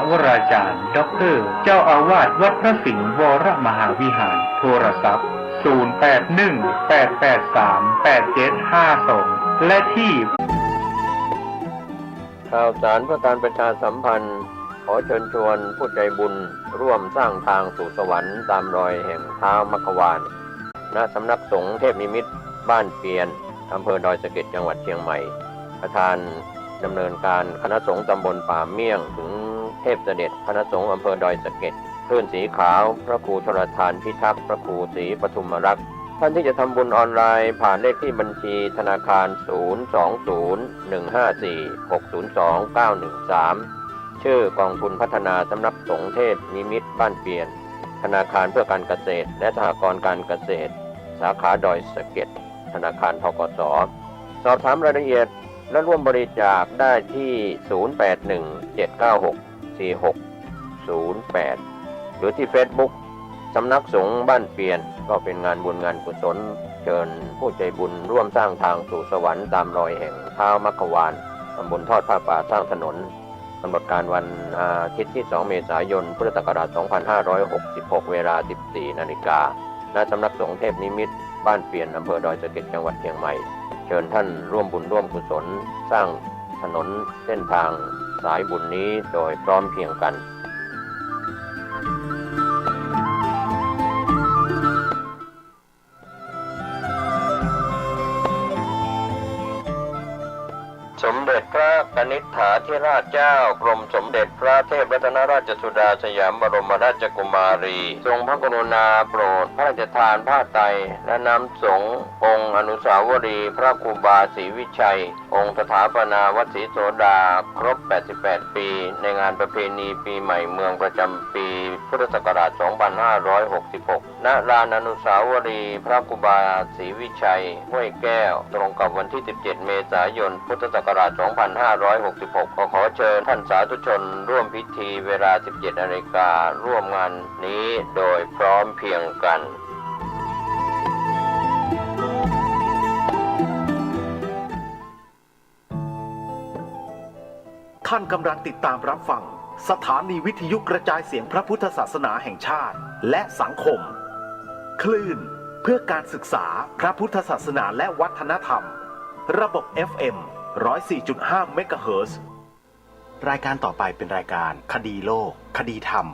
วราจารย์ด็อกเตอร์เจ้าอาวาสวัดพระสิงห์วรมหาวิหารโทรศัพท์0818838752และที่ข่าวสารเพื่อการประชาสัมพันธ์ขอเชิญชวนผู้ใจบุญร่วมสร้างทางสู่สวรรค์ตามรอยแห่งเท้ามัคควานณสำนักสงฆ์เทพนิมิตรบ้านเปียนอำเภอดอยสะเก็ดจังหวัดเชียงใหม่ประธานดำเนินการคณะสงฆ์ตำบลป่าเมี่ยงถึงเทพเสด็จคณะสงฆ์อำเภอดอยสะเก็ดคลื่นสีขาวพระครูธรทานพิทักษ์พระครูศรีปทุมรักษ์ท่านที่จะทำบุญออนไลน์ผ่านเลขที่บัญชีธนาคาร0201546029113ชื่อกองทุนพัฒนาสำนักสงฆ์เทพนิมิตรบ้านเปียนธนาคารเพื่อการเกษตรและสหกรณ์การเกษตรสาขาดอยสะเก็ดธนาคารธกส.สอบถามรายละเอียดและร่วมบริจาคได้ที่ 0817964608 หรือที่ Facebook สำนักสงฆ์บ้านเปียนก็เป็นงานบุญงานกุศลเชิญผู้ใจบุญร่วมสร้างทางสู่สวรรค์ตามรอยแห่งเท้ามัคควานตำบลทอดผ้าป่าสร้างถนนกำหนดการวันอาทิตย์ที่ 2 เมษายน พุทธศักราช 2566 เวลา 14 นาฬิกาณสำนักสงฆ์เทพนิมิตรบ้านเปียนอำเภอดอยสะเก็ดจังหวัดเชียงใหม่เชิญท่านร่วมบุญร่วมกุศลสร้างถนนเส้นทางสายบุญนี้โดยพร้อมเพรียงกันสมเด็จพระกนิษฐาธิราชเจ้ากรมสมเด็จพระเทพรัตนราชสุดาสยามบรมราชกุมารีทรงพระกรุณาโปรดพระราชทานผ้าไตรและน้ำสงฆ์องค์อนุสาวรีย์พระครูบาศรีวิชัยองค์สถาปนาวัดศรีโสดาครบ 88 ปีในงานประเพณีปีใหม่เมืองประจำปีพุทธศักราช 2566 ณ ลานอนุสาวรีย์พระครูบาศรีวิชัยห้วยแก้วตรงกับวันที่ 17 เมษายน พุทธศักราช 2566 ขอเชิญท่านสาธุชนร่วมพิธีเวลา 17 นาฬิการ่วมงานนี้โดยพร้อมเพรียงกันท่านกำลังติดตามรับฟังสถานีวิทยุกระจายเสียงพระพุทธศาสนาแห่งชาติและสังคมคลื่นเพื่อการศึกษาพระพุทธศาสนาและวัฒนธรรมระบบ FM 104.5 เมกะเฮิรตซ์รายการต่อไปเป็นรายการคดีโลกคดีธรรม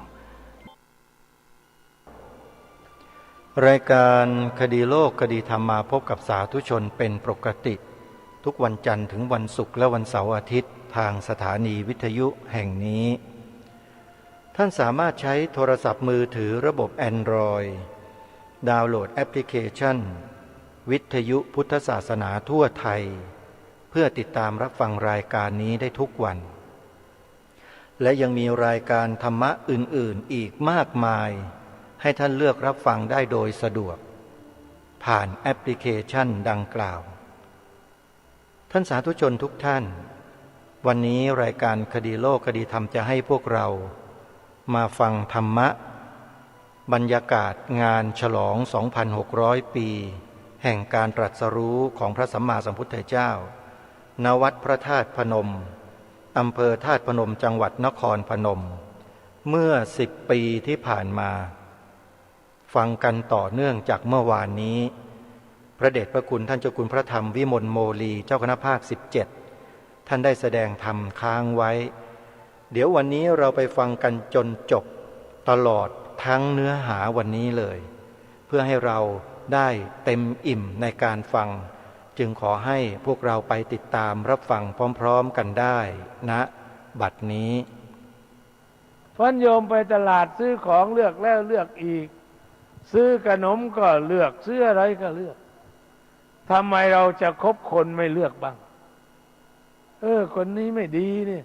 รายการคดีโลกคดีธรรมมาพบกับสาธุชนเป็นปกติทุกวันจันทร์ถึงวันศุกร์และวันเสาร์อาทิตย์ทางสถานีวิทยุแห่งนี้ท่านสามารถใช้โทรศัพท์มือถือระบบ Android ดาวน์โหลดแอปพลิเคชันวิทยุพุทธศาสนาทั่วไทยเพื่อติดตามรับฟังรายการนี้ได้ทุกวันและยังมีรายการธรรมะอื่นๆอีกมากมายให้ท่านเลือกรับฟังได้โดยสะดวกผ่านแอปพลิเคชันดังกล่าวท่านสาธุชนทุกท่านวันนี้รายการคดีโลกคดีธรรมจะให้พวกเรามาฟังธรรมะบรรยากาศงานฉลอง 2,600 ปีแห่งการตรัสรู้ของพระสัมมาสัมพุทธเจ้าณวัดพระธาตุพนมอำเภอธาตุพนมจังหวัดนครพนมเมื่อ10 ปีที่ผ่านมาฟังกันต่อเนื่องจากเมื่อวานนี้พระเดชพระคุณท่านเจ้าคุณพระธรรมวิมลโมลีเจ้าคณะภาค17ท่านได้แสดงธรรมค้างไว้เดี๋ยววันนี้เราไปฟังกันจนจบตลอดทั้งเนื้อหาวันนี้เลยเพื่อให้เราได้เต็มอิ่มในการฟังจึงขอให้พวกเราไปติดตามรับฟังพร้อมๆกันได้ณบัดนี้พันโยมไปตลาดซื้อของเลือกแล้วเลือกอีกซื้อขนมก็เลือกซื้ออะไรก็เลือกทำไมเราจะคบคนไม่เลือกบ้างคนนี้ไม่ดีเนี่ย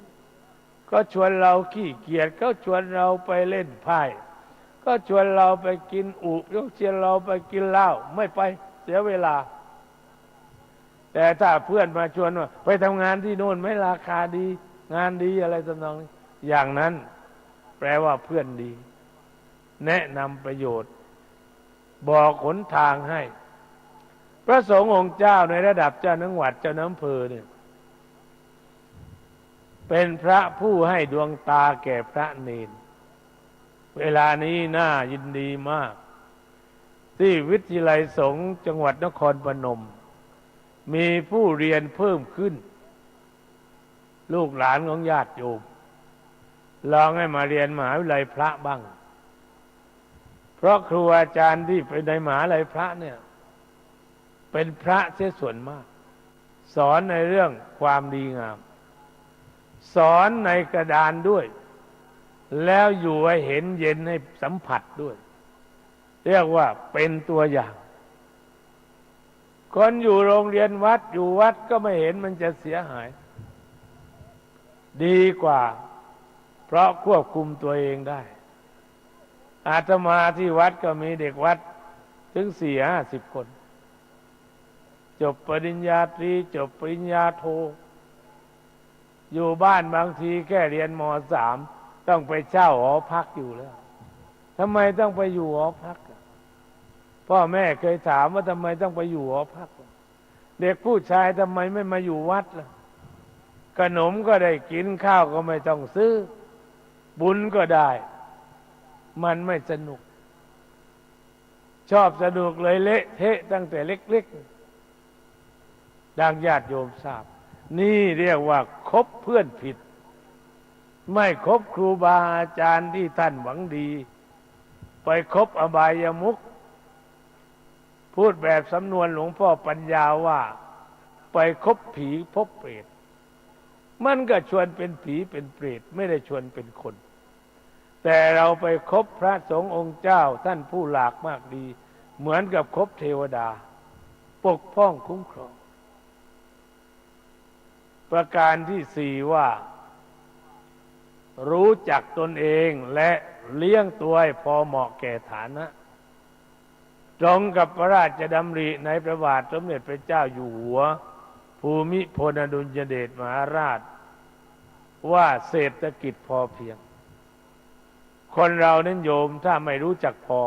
ก็ชวนเราขี้เกียจก็ชวนเราไปเล่นไพ่ก็ชวนเราไปกินอุก็ชวนเราไปกินเหล้าไม่ไปเสียเวลาแต่ถ้าเพื่อนมาชวนว่าไปทำงานที่โน่นไหมราคาดีงานดีอะไรทำนองนี้อย่างนั้นแปลว่าเพื่อนดีแนะนำประโยชน์บอกหนทางให้พระสงฆ์องค์เจ้าในระดับเจ้าจังหวัดเจ้าอำเภอเนี่ย เป็นพระผู้ให้ดวงตาแก่พระเนนเวลานี้น่ายินดีมากที่วิทยาลัยสงฆ์จังหวัดนครพนมมีผู้เรียนเพิ่มขึ้นลูกหลานของญาติโยมลองให้มาเรียนมหาวิทยาลัยพระบ้างเพราะครูอาจารย์ที่ไปในมหาวิทยาลัยพระเนี่ยเป็นพระเสียส่วนมากสอนในเรื่องความดีงามสอนในกระดานด้วยแล้วอยู่ให้เห็นเย็นให้สัมผัสด้วยเรียกว่าเป็นตัวอย่างคนอยู่โรงเรียนวัดอยู่วัดก็ไม่เห็นมันจะเสียหายดีกว่าเพราะควบคุมตัวเองได้อาตมาที่วัดก็มีเด็กวัดถึง40-50 คนจบปริญญาตรีจบปริญญาโทอยู่บ้านบางทีแค่เรียนม.3ต้องไปเช่าหอพักอยู่แล้วทำไมต้องไปอยู่หอพักพ่อแม่เคยถามว่าทำไมต้องไปอยู่หอพักเด็กผู้ชายทำไมไม่มาอยู่วัดล่ะขนมก็ได้กินข้าวก็ไม่ต้องซื้อบุญก็ได้มันไม่สนุกชอบสนุกเลยเละเทะตั้งแต่เล็กๆดังญาติโยมทราบนี่เรียกว่าคบเพื่อนผิดไม่คบครูบาอาจารย์ที่ท่านหวังดีไปคบอบายมุขพูดแบบสำนวนหลวงพ่อปัญญาว่าไปคบผีพบเปรตมันก็ชวนเป็นผีเป็นเปรตไม่ได้ชวนเป็นคนแต่เราไปคบพระสงฆ์องค์เจ้าท่านผู้หลากมากดีเหมือนกับคบเทวดาปกป้องคุ้มครองประการที่4ว่ารู้จักตนเองและเลี้ยงตัวให้พอเหมาะแก่ฐานะตรงกับพระราชดำริในพระบาทสมเด็จพระเจ้าอยู่หัวภูมิพลอดุลยเดชมหาราชว่าเศรษฐกิจพอเพียงคนเรานั้นโยมถ้าไม่รู้จักพอ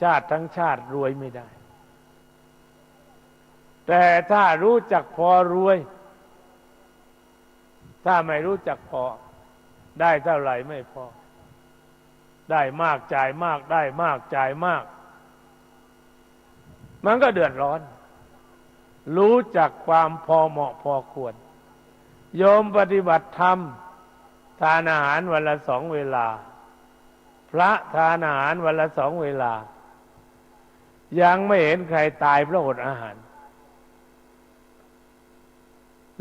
ชาติทั้งชาติรวยไม่ได้แต่ถ้ารู้จักพอรวยถ้าไม่รู้จักพอได้เท่าไหร่ไม่พอได้มากจ่ายมากได้มากจ่ายมากมันก็เดือดร้อนรู้จักความพอเหมาะพอควรโยมปฏิบัติธรรมทานอาหารวันละ2 เวลาพระทานอาหารวันละ2 เวลายังไม่เห็นใครตายเพราะอดอาหาร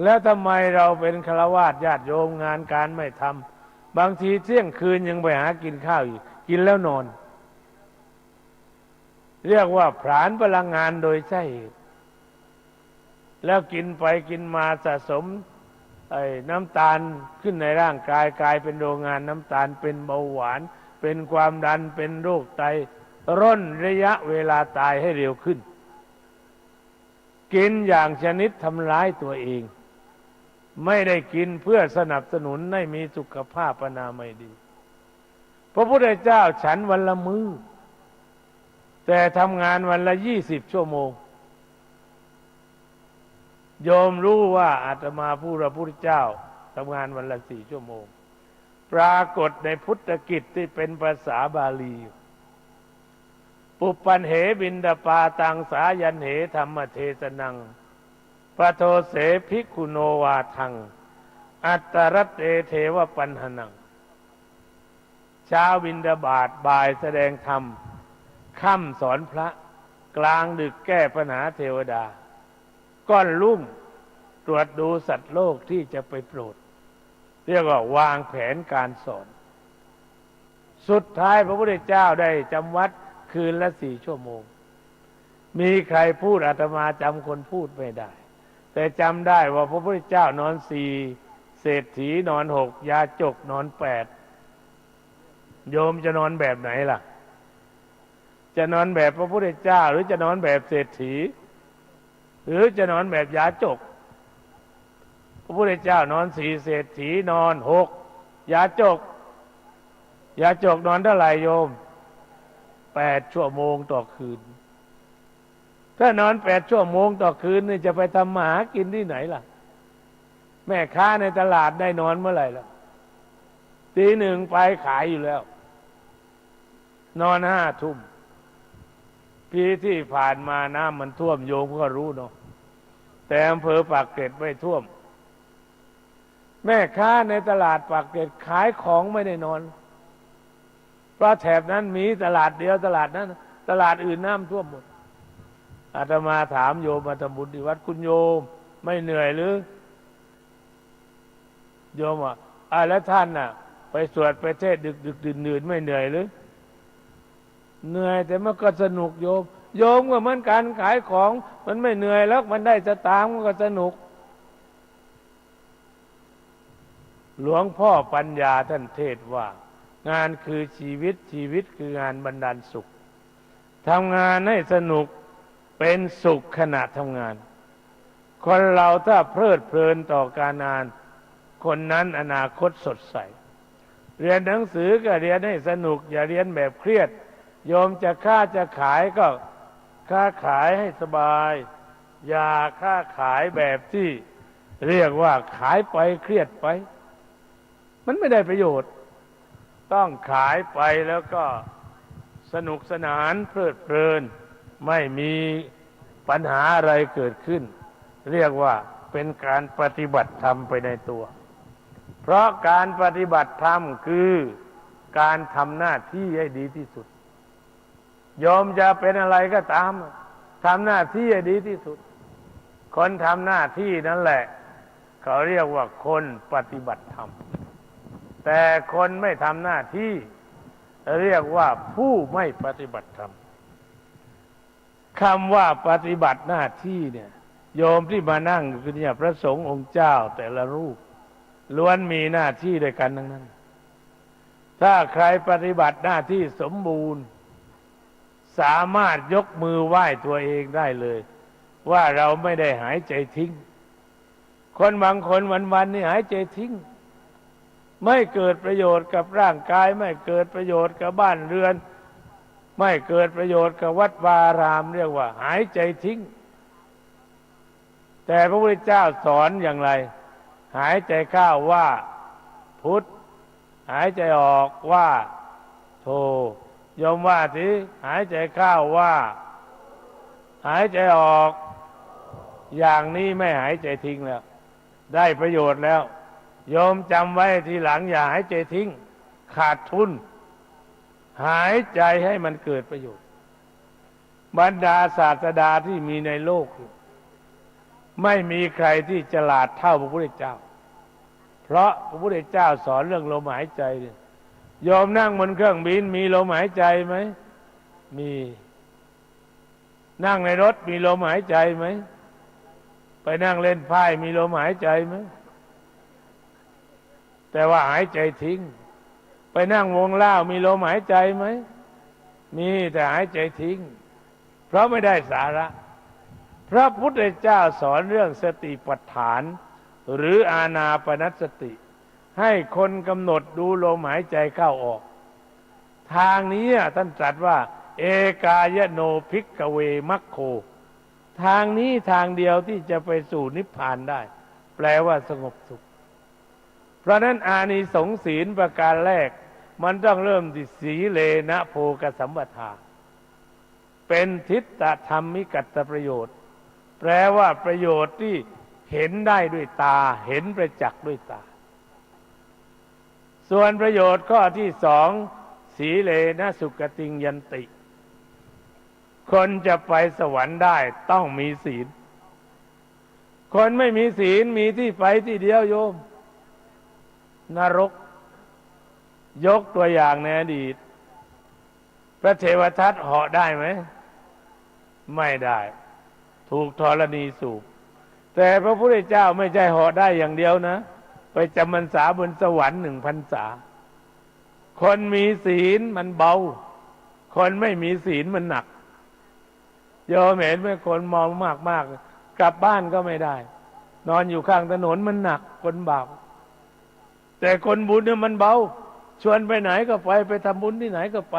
แล้วทำไมเราเป็นฆราวาสญาติโยมงานการไม่ทำบางทีเที่ยงคืนยังไปหากินข้าวอยู่กินแล้วนอนเรียกว่าผลาญพลังงานโดยใช่เหตุแล้วกินไปกินมาสะสมน้ำตาลขึ้นในร่างกายกลายเป็นโรงงานน้ำตาลเป็นเบาหวานเป็นความดันเป็นโรคไตร่นระยะเวลาตายให้เร็วขึ้นกินอย่างชนิดทำร้ายตัวเองไม่ได้กินเพื่อสนับสนุนให้มีสุขภาพอนามัยดีพระพุทธเจ้าฉันวันละมื้อแต่ทำงานวันละ20 ชั่วโมงโยมรู้ว่าอาตมาผู้พระพุทธเจ้าทำงานวันละ4 ชั่วโมงปรากฏในพุทธกิจที่เป็นภาษาบาลีปุปปันเหบินดาปาตังสายันเหธรรมเทศนังปะโทเสภิกขุโนวาทังอัตตรัตเตเทวปัญหนังเช้าบิณฑบาตบ่ายแสดงธรรมค่ำสอนพระกลางดึกแก้ปัญหาเทวดาก้อนลุ่มตรวจดูสัตว์โลกที่จะไปโปรดเรียกว่าวางแผนการสอนสุดท้ายพระพุทธเจ้าได้จำวัดคืนละ4 ชั่วโมงมีใครพูดอาตมาจำคนพูดไม่ได้แต่จำได้ว่าพระพุทธเจ้านอน4เศรษฐีนอน6ยาจกนอน8โยมจะนอนแบบไหนล่ะจะนอนแบบพระพุทธเจ้าหรือจะนอนแบบเศรษฐีหรือจะนอนแบบยาจกพระพุทธเจ้านอน4เศรษฐีนอน6ยาจกนอนเท่าไหร่โยม8 ชั่วโมงต่อคืนถ้านอน8 ชั่วโมงต่อคืนนี่จะไปทำมาหากินที่ไหนล่ะ แม่ค้าในตลาดได้นอนเมื่อไหร่ล่ะตีหนึ่งไปขายอยู่แล้ว นอน5 ทุ่มปีที่ผ่านมาน้ำมันท่วมโยมก็รู้เนาะแต่อำเภอปากเกร็ดไม่ท่วมแม่ค้าในตลาดปากเกร็ดขายของไม่ได้นอนเพราะแถบนั้นมีตลาดเดียวตลาดนั้นตลาดอื่นน้ำท่วมหมดอาตมาถามโยมมาทำบุญที่วัดคุณโยมไม่เหนื่อยหรือโยมอ่ะแล้วท่านน่ะไปสวดไปเทศดึกดื่นไม่เหนื่อยหรือเหนื่อยแต่มันก็สนุกโยมก็เหมือนกันขายของมันไม่เหนื่อยแล้วมันได้สตางค์มันก็สนุกหลวงพ่อปัญญาท่านเทศว่างานคือชีวิตชีวิตคืองานบรรดาลสุขทำงานให้สนุกเป็นสุขขณะทำงานคนเราถ้าเพลิดเพลินต่อการงานคนนั้นอนาคตสดใสเรียนหนังสือก็เรียนให้สนุกอย่าเรียนแบบเครียดโยมจะค้าจะขายก็ค้าขายให้สบายอย่าค้าขายแบบที่เรียกว่าขายไปเครียดไปมันไม่ได้ประโยชน์ต้องขายไปแล้วก็สนุกสนานเพลิดเพลินไม่มีปัญหาอะไรเกิดขึ้นเรียกว่าเป็นการปฏิบัติธรรมไปในตัวเพราะการปฏิบัติธรรมคือการทำหน้าที่ให้ดีที่สุดโยมจะเป็นอะไรก็ตามทำหน้าที่ให้ดีที่สุดคนทำหน้าที่นั่นแหละเขาเรียกว่าคนปฏิบัติธรรมแต่คนไม่ทำหน้าที่เรียกว่าผู้ไม่ปฏิบัติธรรมคำว่าปฏิบัติหน้าที่เนี่ยโยมที่มานั่งอยู่เนี่ยพระสงฆ์องค์เจ้าแต่ละรูปล้วนมีหน้าที่ด้วยกันทั้งนั้นถ้าใครปฏิบัติหน้าที่สมบูรณ์สามารถยกมือไหว้ตัวเองได้เลยว่าเราไม่ได้หายใจทิ้งคนบางคนวันๆนี่หายใจทิ้งไม่เกิดประโยชน์กับร่างกายไม่เกิดประโยชน์กับบ้านเรือนไม่เกิดประโยชน์กับวัดวาอารามเรียกว่าหายใจทิ้งแต่พระพุทธเจ้าสอนอย่างไรหายใจเข้าว่าพุทธหายใจออกว่าโธโยมว่าสิหายใจเข้าว่าหายใจออกอย่างนี้ไม่หายใจทิ้งแล้วได้ประโยชน์แล้วโยมจำไว้ทีหลังอย่าหายใจทิ้งขาดทุนหายใจให้มันเกิดประโยชน์บรรดาศาสดาที่มีในโลกไม่มีใครที่ฉลาดเท่าพระพุทธเจ้าเพราะพระพุทธเจ้าสอนเรื่องลมหายใจโยมนั่งบนเครื่องบินมีลมหายใจไหมมีนั่งในรถมีลมหายใจไหมไปนั่งเล่นไพ่มีลมหายใจไหมแต่ว่าหายใจทิ้งไปนั่งวงเล่ามีลมหายใจไหมมีแต่หายใจทิ้งเพราะไม่ได้สาระพระพุทธเจ้าสอนเรื่องสติปัฏฐานหรืออานาปานสติให้คนกำหนดดูลมหายใจเข้าออกทางนี้ท่านตรัสว่าเอกายโนภิกขเวมัคโคทางนี้ทางเดียวที่จะไปสู่นิพพานได้แปลว่าสงบสุขเพราะนั้นอานิสงส์ศีลประการแรกมันต้องเริ่มที่สีเลนะโภคสัมปทาเป็นทิฏฐธรรมิกัตตประโยชน์แปลว่าประโยชน์ที่เห็นได้ด้วยตาเห็นประจักษ์ด้วยตาส่วนประโยชน์ข้อที่สองสีเลนะสุขติงยันติคนจะไปสวรรค์ได้ต้องมีศีลคนไม่มีศีลมีที่ไปที่เดียวโยมนรกยกตัวอย่างในอดีตพระเทวทัตเหาะได้ไหมไม่ได้ถูกธรณีสูบแต่พระพุทธเจ้าไม่ใช่เหาะได้อย่างเดียวนะไปจำพรรษาบนสวรรค์1 พรรษาคนมีศีลมันเบาคนไม่มีศีลมันหนักโยมเห็นไหมคนมองมากๆกลับบ้านก็ไม่ได้นอนอยู่ข้างถนนมันหนักคนบาปแต่คนบุญเนี่ยมันเบาชวนไปไหนก็ไปทำบุญที่ไหนก็ไป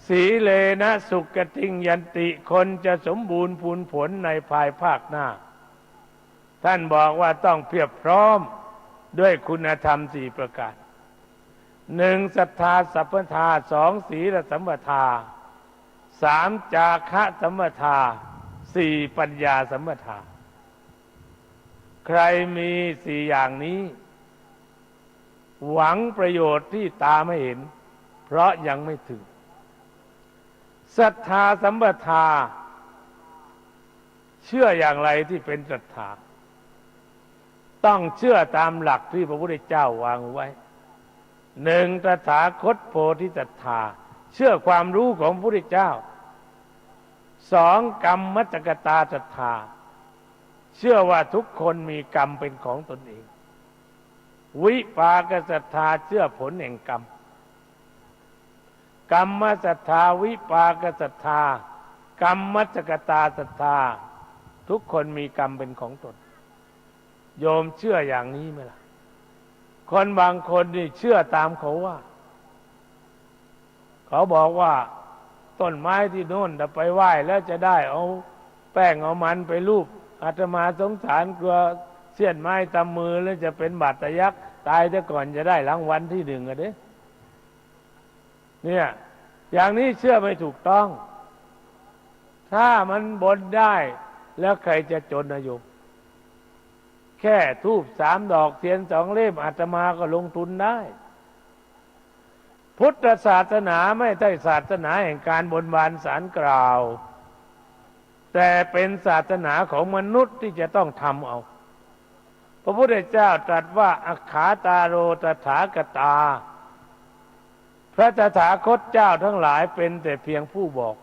สีเลนะสุขติงยันติคนจะสมบูรณ์พูนผลในภายภาคหน้า ท่านบอกว่าต้องเพียบพร้อมด้วยคุณธรรม4ประการ 1. ศรัทธาสัพพทา 2. ศีลสัมปทา 3. จาคะสัมปทา 4. ปัญญาสัมปทา ใครมี4อย่างนี้หวังประโยชน์ที่ตาไม่เห็นเพราะยังไม่ถึงศรัทธาสัมปทาเชื่ออย่างไรที่เป็นศรัทธาต้องเชื่อตามหลักที่พระพุทธเจ้าวางไว้ 1. ตถาคตโพธิศรัทธาเชื่อความรู้ของพระพุทธเจ้า 2. กรรมมัจจกตาศรัทธาเชื่อว่าทุกคนมีกรรมเป็นของตนเองวิปากศรัทธาเชื่อผลแห่งกรรมกรรมศรัทธาวิปากศรัทธากรรมมัจจกตาศรัทธาทุกคนมีกรรมเป็นของตนโยมเชื่ออย่างนี้ไหมล่ะคนบางคนนี่เชื่อตามเขาว่าเขาบอกว่าต้นไม้ที่โน่นถ้าไปไหว้แล้วจะได้เอาแป้งเอามันไปลูบอาตมาสงสารกลัวเสี้ยนไม้ตำมือแล้วจะเป็นบาดทะยักตายซะก่อนจะได้รางวัลที่ 1อ่ะเด้เนี่ยอย่างนี้เชื่อไม่ถูกต้องถ้ามันบนได้แล้วใครจะจนนะโยมแค่ธูป3 ดอกเทียน2 เล่มอาตมาก็ลงทุนได้พุทธศาสนาไม่ใช่ศาสนาแห่งการบนบานศาลกล่าวแต่เป็นศาสนาของมนุษย์ที่จะต้องทำเอาพระพุทธเจ้าตรัสว่าอัคขาตาโรตถาคตาพระตถาคตเจ้าทั้งหลายเป็นแต่เพียงผู้บอก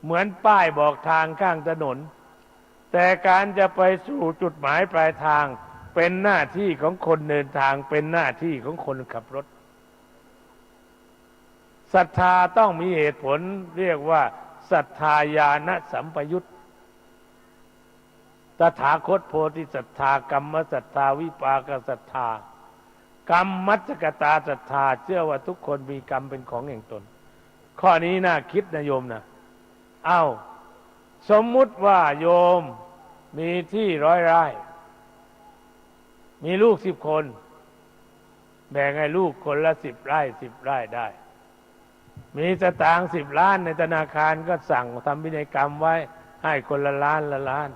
เหมือนป้ายบอกทางข้างถนนแต่การจะไปสู่จุดหมายปลายทางเป็นหน้าที่ของคนเดินทางเป็นหน้าที่ของคนขับรถศรัทธาต้องมีเหตุผลเรียกว่าศรัทธาญาณสัมปยุตตถาคตโพธิศรัทธากรรมศรัทธาวิปากศรัทธากรรมมัจจกตาศรัทธาเชื่อว่าทุกคนมีกรรมเป็นของแห่งตนข้อนี้น่าคิดนะโยมนะสมมุติว่าโยมมีที่100 ไร่มีลูก10 คนแบ่งให้ลูกคนละ10 ไร่10 ไร่ได้มีสตางค์10 ล้านในธนาคารก็สั่งทำพินัยกรรมไว้ให้คนละล้านละล้าน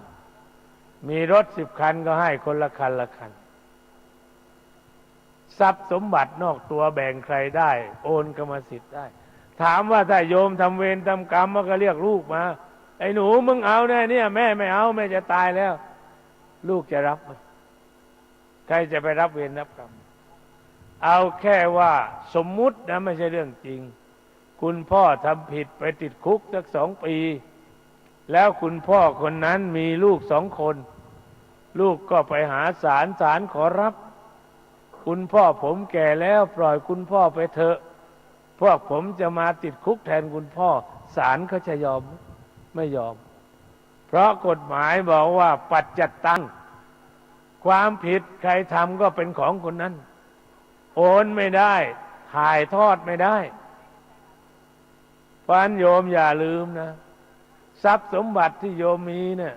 มีรถ10 คันก็ให้คนละคันละคันทรัพย์สมบัตินอกตัวแบ่งใครได้โอนกรรมสิทธิ์ได้ถามว่าถ้าโยมทำเวรทำกรรมมันก็เรียกลูกมาไอ้หนูมึงเอาแน่เนี่ยแม่ไม่เอาแม่จะตายแล้วลูกจะรับไหมใครจะไปรับเวรรับกรรมเอาแค่ว่าสมมุตินะไม่ใช่เรื่องจริงคุณพ่อทำผิดไปติดคุกสัก2 ปีแล้วคุณพ่อคนนั้นมีลูก2 คนลูกก็ไปหาศาลขอรับคุณพ่อผมแก่แล้วปล่อยคุณพ่อไปเถอะพวกผมจะมาติดคุกแทนคุณพ่อศาลเขาจะยอมไม่ยอมเพราะกฎหมายบอกว่าปัจจัตตังความผิดใครทำก็เป็นของคนนั้นโอนไม่ได้ถ่ายทอดไม่ได้เพราะฉะนั้นโยมอย่าลืมนะทรัพย์สมบัติที่โยมมีเนี่ย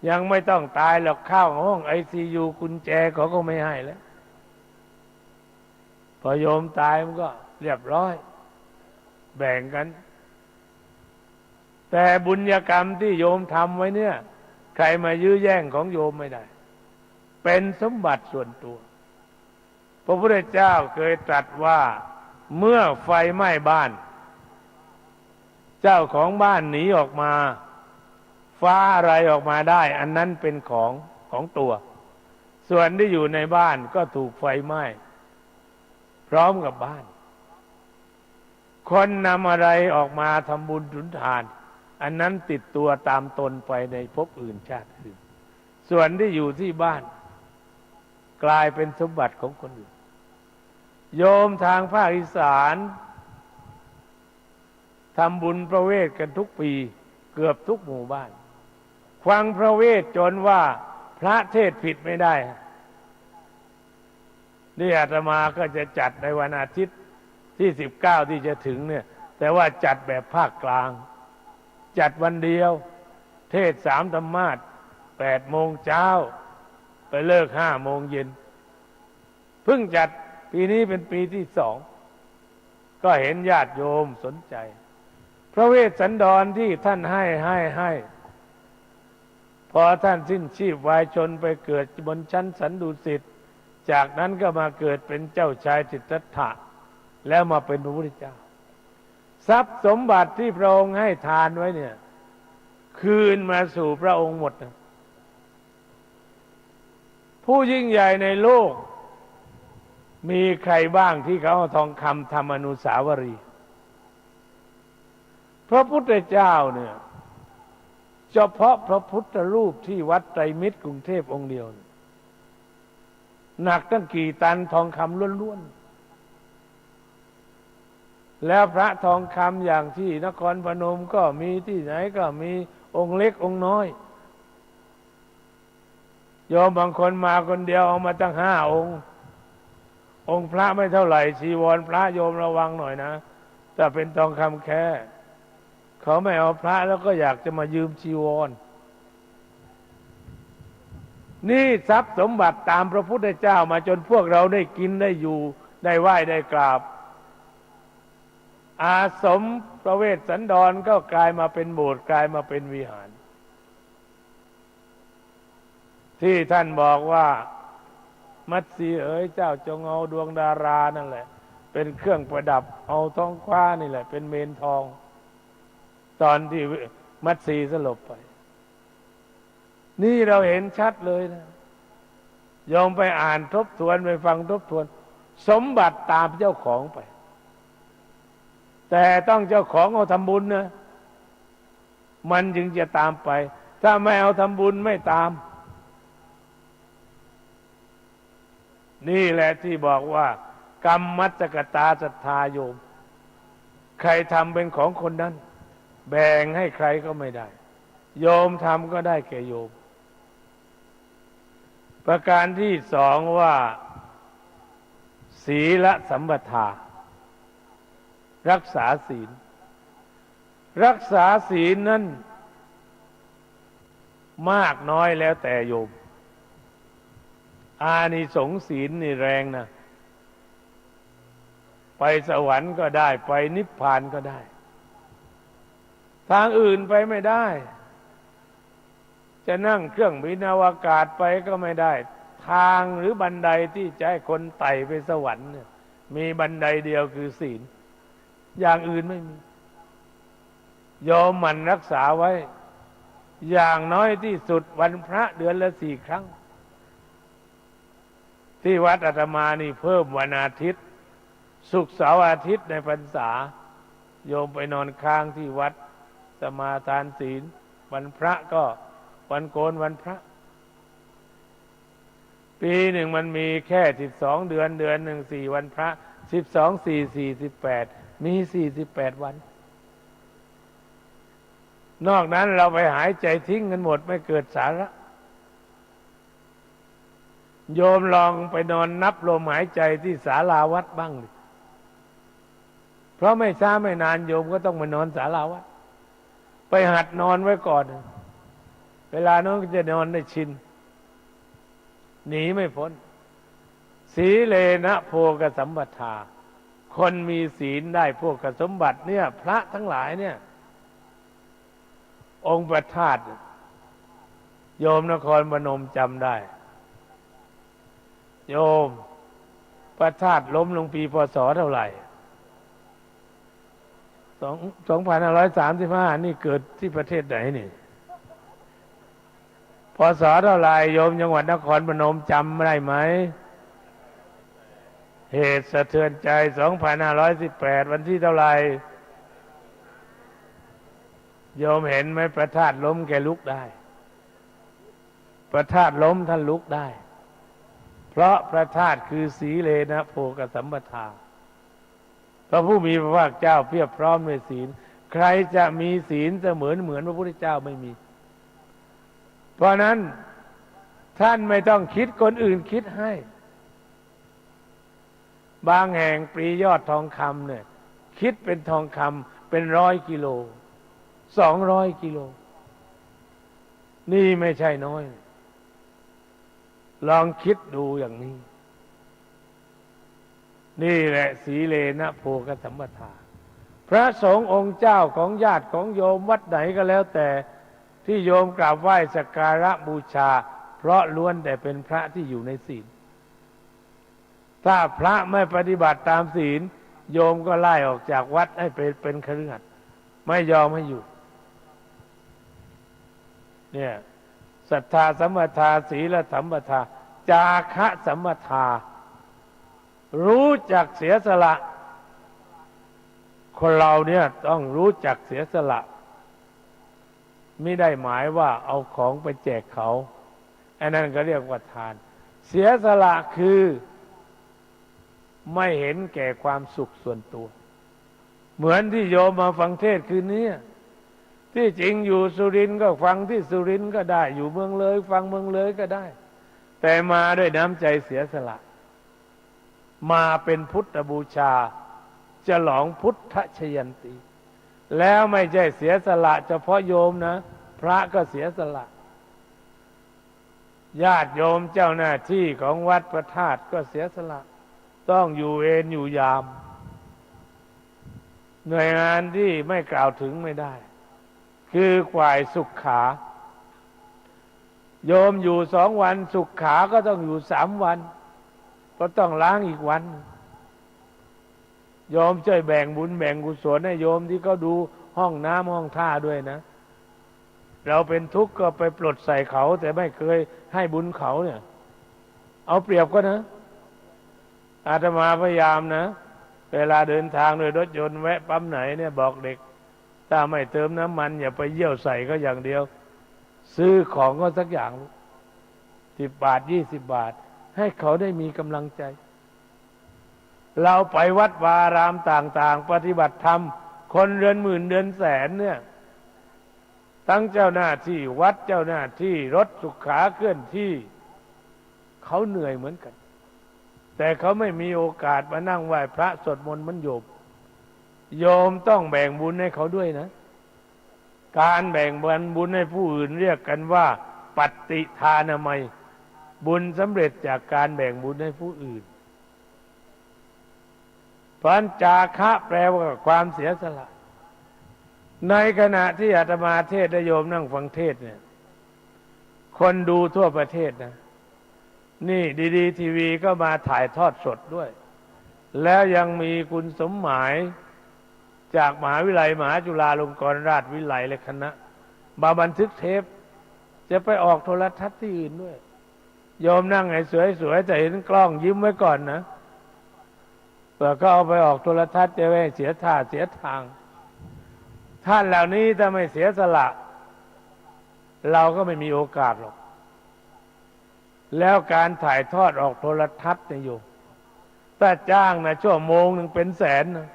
ยังไม่ต้องตายหรอกเข้าห้องICUกุญแจเขาก็ไม่ให้แล้วพอโยมตายมันก็เรียบร้อยแบ่งกันแต่บุญกรรมที่โยมทำไว้เนี่ยใครมายื้อแย่งของโยมไม่ได้เป็นสมบัติส่วนตัวพระพุทธเจ้าเคยตรัสว่าเมื่อไฟไหม้บ้านเจ้าของบ้านหนีออกมาฟ้าอะไรออกมาได้อันนั้นเป็นของตัวส่วนที่อยู่ในบ้านก็ถูกไฟไหม้พร้อมกับบ้านคนนำอะไรออกมาทำบุญสุนทานอันนั้นติดตัวตามตนไปในภพอื่นชาติอื่นส่วนที่อยู่ที่บ้านกลายเป็นสมบัติของคนอื่นโยมทางภาคอีสานทำบุญพระเวทกันทุกปีเกือบทุกหมู่บ้านฟังพระเวทจนว่าพระเทศผิดไม่ได้นี่อาตมาก็จะจัดในวันอาทิตย์ที่19ที่จะถึงเนี่ยแต่ว่าจัดแบบภาคกลางจัดวันเดียวเทศ3 ธรรมาส 8 โมงเช้าไปเลิก5 โมงเย็นเพิ่งจัดปีนี้เป็นปีที่2ก็เห็นญาติโยมสนใจพระเวสสันดรที่ท่านให้พอท่านสิ้นชีพวายชนไปเกิดบนชั้นสันดุสิตจากนั้นก็มาเกิดเป็นเจ้าชายสิทธัตถะแล้วมาเป็นพระพุทธเจ้าทรัพย์สมบัติที่พระองค์ให้ทานไว้เนี่ยคืนมาสู่พระองค์หมดนะผู้ยิ่งใหญ่ในโลกมีใครบ้างที่เขาเอาทองคำทำอนุสาวรีย์พระพุทธเจ้าเนี่ยเฉพาะพระพุทธรูปที่วัดไตรมิตรกรุงเทพองค์เดียวหนักตั้งกี่ตันทองคำล้วนๆแล้วพระทองคำอย่างที่นครพนมก็มีที่ไหนก็มีองค์เล็กองค์น้อยโยมบางคนมาคนเดียวเอามาตั้ง5 องค์องค์พระไม่เท่าไหร่ชีวรพระโยมระวังหน่อยนะถ้าเป็นทองคำแค่เขาไม่เอาพระแล้วก็อยากจะมายืมชีวรนี่ทรัพย์สมบัติตามพระพุทธเจ้ามาจนพวกเราได้กินได้อยู่ได้ไหว้ได้กราบอาสมพระเวสสันดรก็กลายมาเป็นโบสถ์กลายมาเป็นวิหารที่ท่านบอกว่ามัตสีเอ๋ยเจ้าจงเอาดวงดารานั่นแหละเป็นเครื่องประดับเอาทองคว้านี่แหละเป็นเมนทองตอนที่มัตสีสลบไปนี่เราเห็นชัดเลยนะยอมไปอ่านทบทวนไปฟังทบทวนสมบัติตามเจ้าของไปแต่ต้องเจ้าของเอาทำบุญนะมันจึงจะตามไปถ้าไม่เอาทำบุญไม่ตามนี่แหละที่บอกว่ากรรมมัจจกตาศรัทธาโยมใครทำเป็นของคนนั้นแบ่งให้ใครก็ไม่ได้โยมทำก็ได้แก่โยมประการที่2ว่าศีลสัมปทารักษาศีลรักษาศีลนั้นมากน้อยแล้วแต่โยมอานิสงส์ศีลนี่แรงนะไปสวรรค์ก็ได้ไปนิพพานก็ได้ทางอื่นไปไม่ได้จะนั่งเครื่องบินอวกาศไปก็ไม่ได้ทางหรือบันไดที่จะให้คนไต่ไปสวรรค์เนี่ยมีบันไดเดียวคือศีลอย่างอื่นไม่มียอมหมั่นรักษาไว้อย่างน้อยที่สุดวันพระเดือนละ4 ครั้งที่วัดอาตมานี่เพิ่มวันอาทิตย์ศุกร์เสาร์อาทิตย์ในพรรษาโยมไปนอนค้างที่วัดสมาทานศีลวันพระก็วันโกนวันพระปีหนึ่งมันมีแค่12 เดือนเดือนหนึ่ง4 วันพระ12 4 48มี48 วันนอกนั้นเราไปหายใจทิ้งกันหมดไม่เกิดสาระโยมลองไปนอนนับลมหายใจที่ศาลาวัดบ้างดิเพราะไม่ช้าไม่นานโยมก็ต้องมานอนศาลาวัดไปหัดนอนไว้ก่อนเวลานั้นก็จะนอนได้ชินหนีไม่พ้นสีเลนะโภคสัมปทาคนมีศีลได้พวกสมบัติเนี่ยพระทั้งหลายเนี่ยองค์ประธาตโยมนครพนมจำได้โยมประธาตล้มลงปีพศเท่าไหร่2535นี่เกิดที่ประเทศไหนนี่พศเท่าไหร่โยมจังหวัดนครพนมจำได้ไหมเหตุสะเทือนใจ2518วันที่เท่าไหร่โยมเห็นไหมประธาตล้มแกลุกได้ประธาตล้มท่านลุกได้เพราะพระธาตุคือสีเลนะโภคสัมปทาพระผู้มีพระภาคเจ้าเพียบพร้อมด้วยศีลใครจะมีศีลเสมือนเหมือนพระพุทธเจ้าไม่มีเพราะนั้นท่านไม่ต้องคิดคนอื่นคิดให้บางแห่งปรียอดทองคำเนี่ยคิดเป็นทองคำเป็น100 กิโล200 กิโล นี่ไม่ใช่น้อย ลองคิดดูอย่างนี้ นี่แหละสีเลนะโภคสัมปทาพระสงฆ์องค์เจ้าของญาติของโยมวัดไหนก็แล้วแต่ที่โยมกราบไหว้สักการะบูชาเพราะล้วนแต่เป็นพระที่อยู่ในศีลถ้าพระไม่ปฏิบัติตามศีลโยมก็ไล่ออกจากวัดให้เป็นคฤหัสถ์ไม่ยอมให้อยู่เนี่ยศรัทธาสัมปทาศีลสัมปทาจาคะสัมปทารู้จักเสียสละคนเราเนี่ยต้องรู้จักเสียสละไม่ได้หมายว่าเอาของไปแจกเขาอันนั้นก็เรียกว่าทานเสียสละคือไม่เห็นแก่ความสุขส่วนตัวเหมือนที่โยมมาฟังเทศคืนนี้ที่จริงอยู่สุรินทร์ก็ฟังที่สุรินทร์ก็ได้อยู่เมืองเลยฟังเมืองเลยก็ได้แต่มาด้วยน้ำใจเสียสละมาเป็นพุทธบูชาฉลองพุทธชยันตีแล้วไม่ใช่เสียสละเฉพาะโยมนะพระก็เสียสละญาติโยมเจ้าหน้าที่ของวัดพระธาตุก็เสียสละต้องอยู่เวรอยู่ยามหน่วยงานที่ไม่กล่าวถึงไม่ได้คือฝ่ายสุขขาโยมอยู่2 วันสุขขาก็ต้องอยู่3 วันก็ต้องล้างอีกวันโยมช่วยแบ่งบุญแบ่งกุศลให้โยมที่เขาดูห้องน้ำห้องท่าด้วยนะเราเป็นทุกข์ก็ไปปลดใส่เขาแต่ไม่เคยให้บุญเขาเนี่ยเอาเปรียบก็นะอาตมาพยายามนะเวลาเดินทางโดยรถยนต์แวะปั๊มไหนเนี่ยบอกเด็กถ้าไม่เติมน้ำมันอย่าไปเยี่ยวใส่ก็อย่างเดียวซื้อของก็สักอย่าง10 บาท20 บาทให้เขาได้มีกำลังใจเราไปวัดวารามต่างๆปฏิบัติธรรมคนเดือนหมื่นเดือนแสนเนี่ยทั้งเจ้าหน้าที่วัดเจ้าหน้าที่รถสุขาเคลื่อนที่เขาเหนื่อยเหมือนกันแต่เขาไม่มีโอกาสมานั่งไหว้พระสวดมนต์เหมือนโยมโยมต้องแบ่งบุญให้เขาด้วยนะการแบ่งบุญให้ผู้อื่นเรียกกันว่าปัตติทานามัยบุญสำเร็จจากการแบ่งบุญให้ผู้อื่นปัญจาคะแปลว่าความเสียสละในขณะที่อาตมาเทศน์โยมนั่งฟังเทศน์เนี่ยคนดูทั่วประเทศนะนี่ดีๆทีวีก็มาถ่ายทอดสดด้วยแล้วยังมีคุณสมหมายจากมหาวิทยาลัยมหาจุฬาลงกรณราชวิทยาลัยและคณะมาบันทึกเทปจะไปออกโทรทัศน์ที่อื่นด้วยโยมนั่งให้สวยๆแต่เห็นกล้องยิ้มไว้ก่อนนะเผื่อก็เอาไปออกโทรทัศน์จะไม่เสียท่าเสียทางท่านเหล่านี้ถ้าไม่เสียสละเราก็ไม่มีโอกาสหรอกแล้วการถ่ายทอดออกโทรทัศน์เนี่ยโยมถ้าจ้างนะชั่วโมงหนึ่งเป็นแสนนะ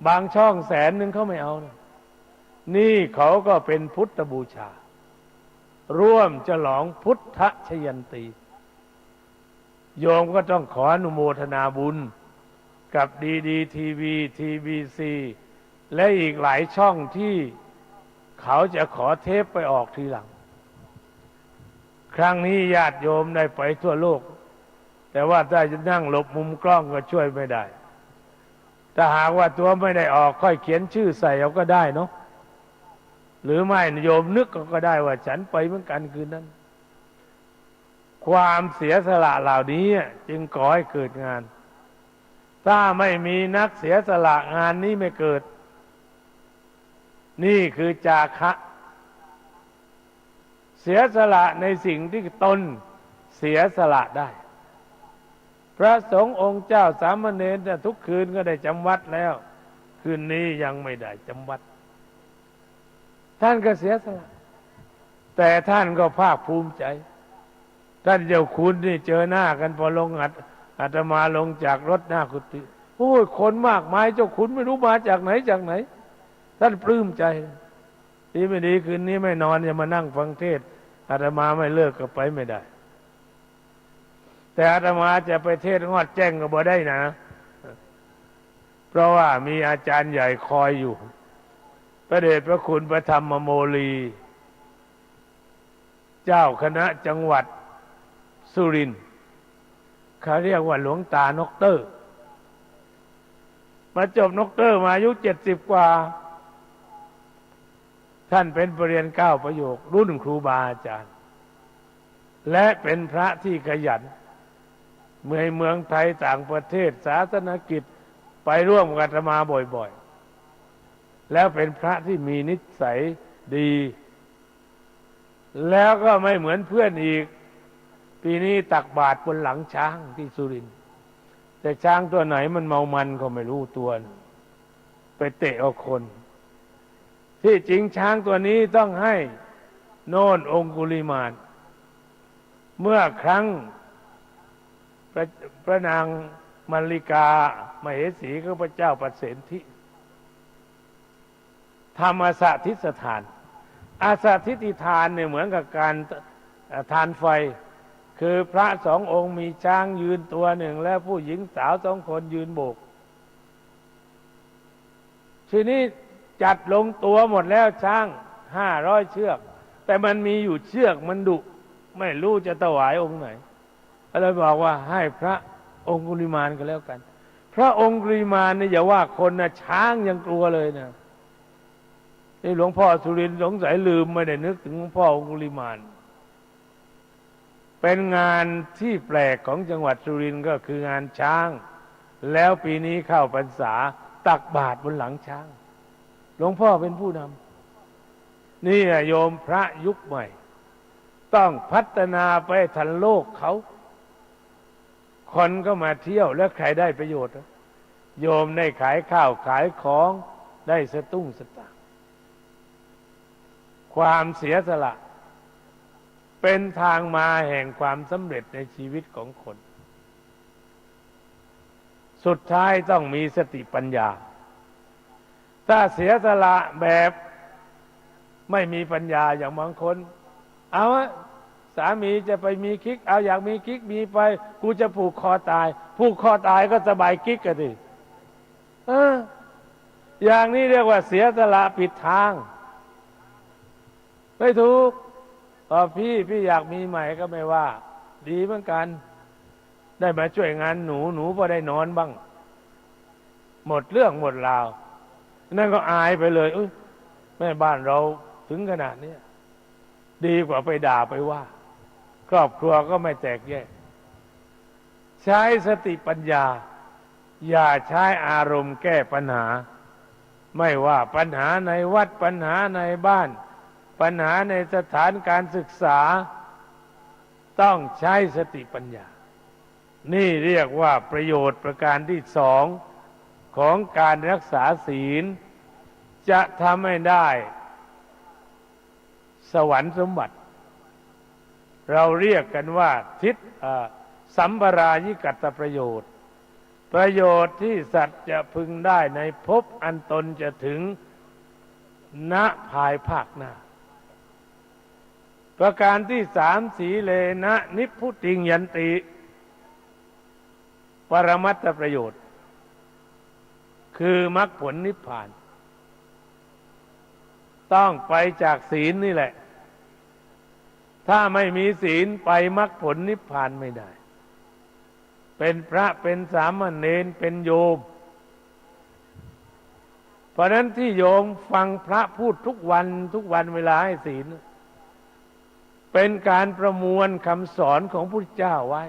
บางช่อง100,000เขาไม่เอานะนี่เขาก็เป็นพุทธบูชาร่วมฉลองพุทธชยันตีโยมก็ต้องขออนุโมทนาบุญกับดีทีวีทีวีซีและอีกหลายช่องที่เขาจะขอเทปไปออกทีหลังครั้งนี้ญาติโยมได้ไปทั่วโลกแต่ว่าถ้าจะนั่งหลบมุมกล้องก็ช่วยไม่ได้ถ้าหากว่าตัวไม่ได้ออกค่อยเขียนชื่อใส่เอาก็ได้เนาะหรือไม่โยมนึกก็ได้ว่าฉันไปเหมือนกันคืนนั้นความเสียสละเหล่านี้จึงก่อให้เกิดงานถ้าไม่มีนักเสียสละงานนี้ไม่เกิดนี่คือจาคะเสียสละในสิ่งที่ตนเสียสละได้พระสงฆ์องค์เจ้าสามเณรทุกคืนก็ได้จำวัดแล้วคืนนี้ยังไม่ได้จำวัดท่านก็เสียสละแต่ท่านก็ภาคภูมิใจท่านเจ้าคุณนี่เจอหน้ากันพอลงอาตมาลงจากรถหน้ากุฏิโอ้ยคนมากมายเจ้าคุณไม่รู้มาจากไหนท่านปลื้มใจดีไม่ดีคืนนี้ไม่นอนจะมานั่งฟังเทศน์อาตมาไม่เลิกก็ไปไม่ได้แต่อาตมาจะไปเทศน์งอดแจ้งก็บ่ได้นะเพราะว่ามีอาจารย์ใหญ่คอยอยู่พระเดชพระคุณพระธรรมโมลี เจ้าคณะจังหวัดสุรินทร์เขาเรียกว่าหลวงตานกเตอร์มาจบนกเตอร์มาอายุ70 กว่าท่านเป็นปรริญญา9 ประโยครุ่นครูบาอาจารย์และเป็นพระที่ขยันเมืองไทยต่างประเทศศาสนกิจไปร่วมกับอาตมาบ่อยๆแล้วเป็นพระที่มีนิสัยดีแล้วก็ไม่เหมือนเพื่อนอีกปีนี้ตักบาตรบนหลังช้างที่สุรินทร์แต่ช้างตัวไหนมันเมามันก็ไม่รู้ตัวไปเตะเอาคนที่จริงช้างตัวนี้ต้องให้โน่นองคุลิมานเมื่อครั้งพระนางมัลลิกามเหสีของพระเจ้าประเสนทิทำอาสาทิสถานอาสาทิติทานเนี่ยเหมือนกับการทานไฟคือพระ2 องค์มีช้างยืนตัวหนึ่งและผู้หญิงสาว2 คนยืนโบกทีนี้จัดลงตัวหมดแล้วช้าง500 เชือกแต่มันมีอยู่เชือกมันดุไม่รู้จะถวายองค์ไหนก็เลยบอกว่าให้พระองคุลิมานก็แล้วกันพระองคุลิมานเนี่ยอย่าว่าคนนะช้างยังกลัวเลยนะนี่หลวงพ่อสุรินทร์สงสัยลืมไม่ได้นึกถึงหลวงพ่อองคุลิมานเป็นงานที่แปลกของจังหวัดสุรินทร์ก็คืองานช้างแล้วปีนี้เข้าพรรษาตักบาตรบนหลังช้างหลวงพ่อเป็นผู้นำนี่โยมพระยุคใหม่ต้องพัฒนาไปทันโลกเขาคนก็มาเที่ยวแล้วใครได้ประโยชน์โยมได้ขายข้าวขายของได้สตุ้งสตางค์ความเสียสละเป็นทางมาแห่งความสำเร็จในชีวิตของคนสุดท้ายต้องมีสติปัญญาถ้าเสียสละแบบไม่มีปัญญาอย่างบางคนเอาสามีจะไปมีกิ๊กเอาอยากมีกิ๊กมีไปกูจะผูกคอตายผูกคอตายก็สบายกิ๊กกันดิอย่างนี้เรียกว่าเสียสละผิดทางไม่ถูกพี่อยากมีใหม่ก็ไม่ว่าดีเหมือนกันได้มาช่วยงานหนูพอได้นอนบ้างหมดเรื่องหมดราวนั่นก็อายไปเลยแม่บ้านเราถึงขนาดนี้ดีกว่าไปด่าไปว่าครอบครัวก็ไม่แตกแยกใช้สติปัญญาอย่าใช้อารมณ์แก้ปัญหาไม่ว่าปัญหาในวัดปัญหาในบ้านปัญหาในสถานการศึกษาต้องใช้สติปัญญานี่เรียกว่าประโยชน์ประการที่2ของการรักษาศีลจะทำให้ได้สวรรค์สมบัติเราเรียกกันว่าทิศสัมปรายิกัตประโยชน์ประโยชน์ที่สัตว์จะพึงได้ในภพอันตนจะถึงณภายภาคหน้าประการที่3สีเลนะนิพพุติงยันติปรมัตถประโยชน์คือมรรคผลนิพพานต้องไปจากศีลนี่แหละถ้าไม่มีศีลไปมรรคผลนิพพานไม่ได้เป็นพระเป็นสามเณรเป็นโยมเพราะนั้นที่โยมฟังพระพูดทุกวันเวลาให้ศีลเป็นการประมวลคำสอนของพระพุทธเจ้าไว้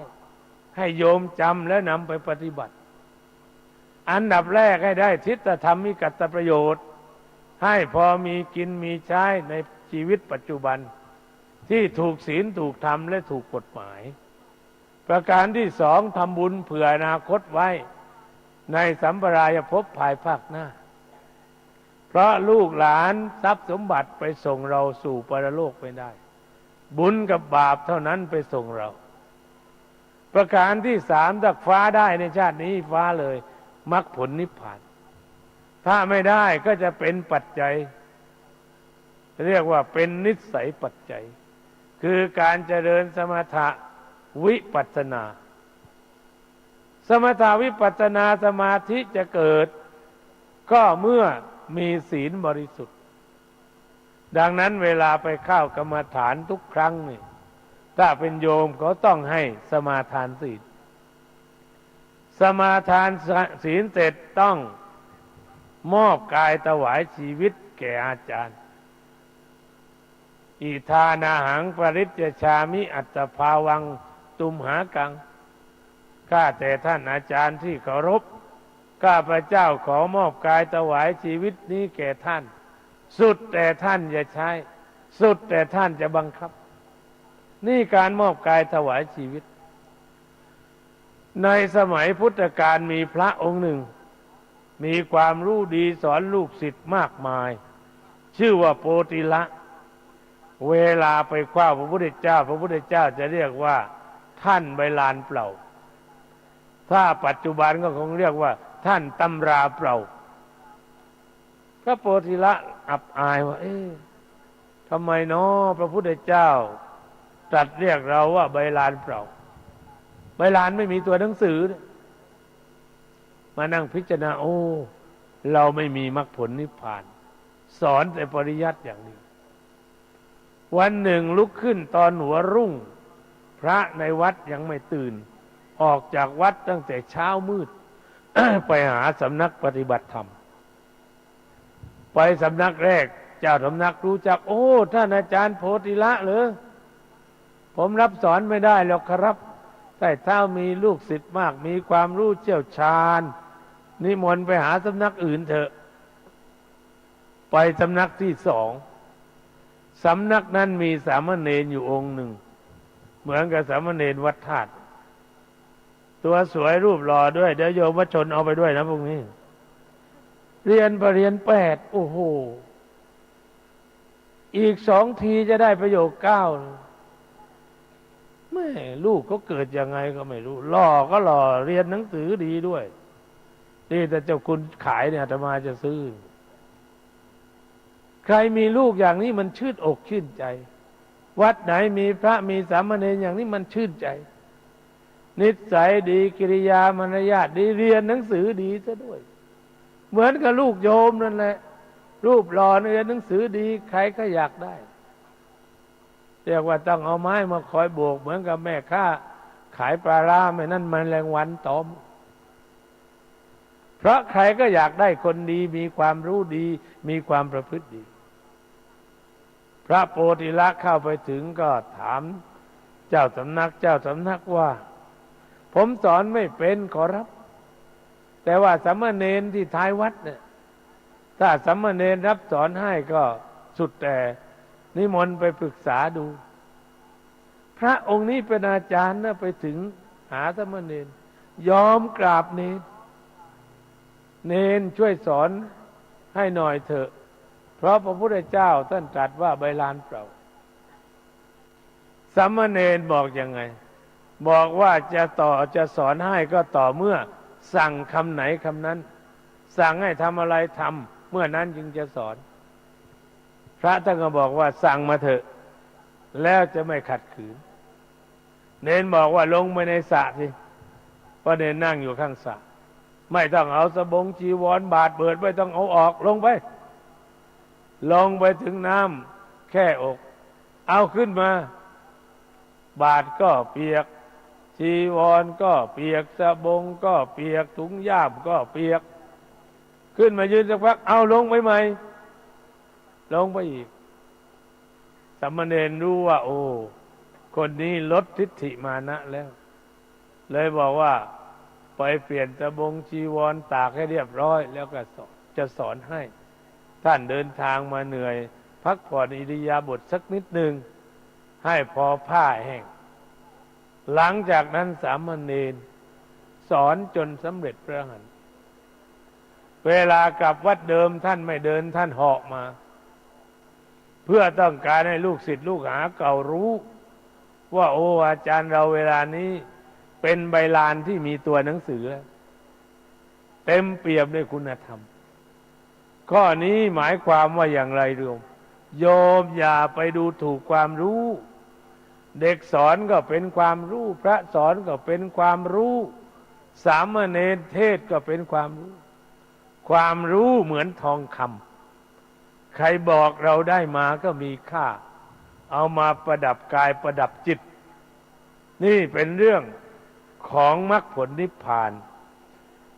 ให้โยมจำและนำไปปฏิบัติอันดับแรกให้ได้ทิฏฐธรรมิกัตประโยชน์ให้พอมีกินมีใช้ในชีวิตปัจจุบันที่ถูกศีลถูกธรรมและถูกกฎหมายประการที่2ทำบุญเผื่ออนาคตไว้ในสัมปรายภพภายภาคหน้าเพราะลูกหลานทรัพย์สมบัติไปส่งเราสู่ปรโลกไม่ได้บุญกับบาปเท่านั้นไปส่งเราประการที่3ถ้าฟ้าได้ในชาตินี้ฟ้าเลยมรรคผลนิพพานถ้าไม่ได้ก็จะเป็นปัจจัยเรียกว่าเป็นนิสัยปัจจัยคือการเจริญสมถะวิปัสสนาสมถะวิปัสสนาสมาธิจะเกิดก็เมื่อมีศีลบริสุทธิ์ ดังนั้นเวลาไปเข้ากรรมฐานทุกครั้งนี่ถ้าเป็นโยมเขาต้องให้สมาทานศีลสมาทานศีลเสร็จต้องมอบกายถวายชีวิตแก่อาจารย์อิทานาหังปริจจชามิอัตตภาวังตุมหากังข้าแต่ท่านอาจารย์ที่เคารพข้าพระเจ้าขอมอบกายถวายชีวิตนี้แก่ท่านสุดแต่ท่านจะใช้สุดแต่ท่านจะบังคับนี่การมอบกายถวายชีวิตในสมัยพุทธกาลมีพระองค์หนึ่งมีความรู้ดีสอนลูกศิษย์มากมายชื่อว่าโปติละเวลาไปคว้าพระพุทธเจ้าพระพุทธเจ้าจะเรียกว่าท่านใบลานเปล่าถ้าปัจจุบันก็คงเรียกว่าท่านตำราเปล่าพระโปติละอับอายว่าทำไมน้อพระพุทธเจ้าตรัสเรียกเราว่าใบลานเปล่าใบลานไม่มีตัวหนังสือมานั่งพิจารณาเราไม่มีมรรคผลนิพพานสอนแต่ปริยัติอย่างนี้วันหนึ่งลุกขึ้นตอนหัวรุ่งพระในวัดยังไม่ตื่นออกจากวัดตั้งแต่เช้ามืด ไปหาสำนักปฏิบัติธรรมไปสำนักแรกเจ้าสำนักรู้จักท่านอาจารย์โพธิละเหรอผมรับสอนไม่ได้หรอกครับแต่ถ้ามีลูกศิษย์มากมีความรู้เชี่ยวชาญนิมนต์ไปหาสำนักอื่นเถอะไปสำนักที่สองสำนักนั้นมีสามเณรอยู่องค์หนึ่งเหมือนกับสามเณรวัดธาตุตัวสวยรูปหล่อด้วยเดี๋ยวโยมชนเอาไปด้วยนะพวกนี้เรียนปรริญญา8โอ้โหอีก2 ทีจะได้ประโยค9แม่ลูกเขาเกิดยังไงก็ไม่รู้หล่อก็หล่อเรียนหนังสือดีด้วยนี่แต่เจ้าคุณขายเนี่ยอาตมาจะซื้อใครมีลูกอย่างนี้มันชื่นอกชื่นใจวัดไหนมีพระมีสามเณรอย่างนี้มันชื่นใจนิสัยดีกิริยามารยาทดีเรียนหนังสือดีซะด้วยเหมือนกับลูกโยมนั่นแหละรูปหล่อเรียนหนังสือดีใครก็อยากได้เรียกว่าต้องเอาไม้มาคอยโบกเหมือนกับแม่ค้าขายปลาร้าไม่นั่นมันแรงวันตอมเพราะใครก็อยากได้คนดีมีความรู้ดีมีความประพฤติดีพระโพธิละเข้าไปถึงก็ถามเจ้าสำนักว่าผมสอนไม่เป็นขอรับแต่ว่าสามเณรที่ท้ายวัดเนี่ยถ้าสามเณรรับสอนให้ก็สุดแต่นิมนต์ไปปรึกษาดูพระองค์นี้เป็นอาจารย์นะไปถึงหาสามเณรยอมกราบเนรช่วยสอนให้หน่อยเถอะเพราะพระพุทธเจ้าท่านตรัสว่าใบลานเปล่าสามเณรบอกยังไงบอกว่าจะสอนให้ก็ต่อเมื่อสั่งคำไหนคำนั้นสั่งให้ทำอะไรทำเมื่อนั้นจึงจะสอนพระท่านก็บอกว่าสั่งมาเถอะแล้วจะไม่ขัดขืนเนรบอกว่าลงไปในสระสิเพราะเนรนั่งอยู่ข้างสระไม่ต้องเอาสบงจีวรบาทเบิดไม่ต้องเอาออกลงไปถึงน้ำแค่อกเอาขึ้นมาบาทก็เปียกจีวรก็เปียกสบงก็เปียกถุงย่ามก็เปียกขึ้นมายืนสักพักเอาลงไปใหม่ลงไปอีกสามเณรรู้ว่าคนนี้ลดทิฏฐิมานะแล้วเลยบอกว่าไปเปลี่ยนสบงจีวรตากให้เรียบร้อยแล้วก็จะสอนให้ท่านเดินทางมาเหนื่อยพักผ่อนอิริยาบถสักนิดหนึ่งให้พอผ้าแห้งหลังจากนั้นสามเณรสอนจนสำเร็จพระอรหันต์เวลากลับวัดเดิมท่านไม่เดินท่านเหาะมาเพื่อต้องการให้ลูกศิษย์ลูกหาเก่ารู้ว่าอาจารย์เราเวลานี้เป็นใบลานที่มีตัวหนังสือเต็มเปี่ยมด้วยคุณธรรมข้อนี้หมายความว่าอย่างไรโยมอย่าไปดูถูกความรู้เด็กสอนก็เป็นความรู้พระสอนก็เป็นความรู้สามเณรเทศก็เป็นความรู้เหมือนทองคำ ใครบอกเราได้มาก็มีค่าเอามาประดับกายประดับจิตนี่เป็นเรื่องของมรรคผลนิพพาน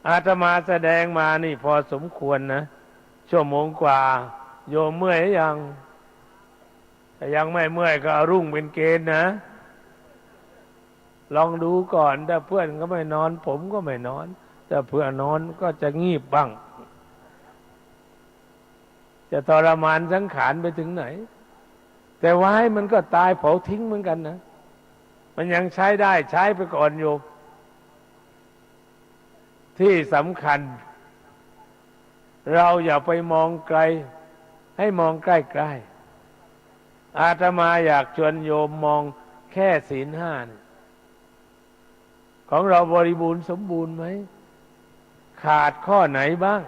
อาตมาแสดงมานี่พอสมควรนะชั่วโมงกว่าโยมเมื่อยยังแต่ยังไม่เมื่อยก็เอารุ่งเป็นเกณฑ์นะลองดูก่อนถ้าเพื่อนก็ไม่นอนผมก็ไม่นอนถ้าเพื่อนนอนก็จะงีบบ้างจะทรมานสังขารไปถึงไหนแต่ว่าให้มันก็ตายเผาทิ้งเหมือนกันนะมันยังใช้ได้ใช้ไปก่อนโยมที่สำคัญเราอย่าไปมองไกลให้มองใกล้ๆอาตมาอยากชวนโยมมองแค่ศีลห้าของเราบริบูรณ์สมบูรณ์ไหมขาดข้อไหนบ้าง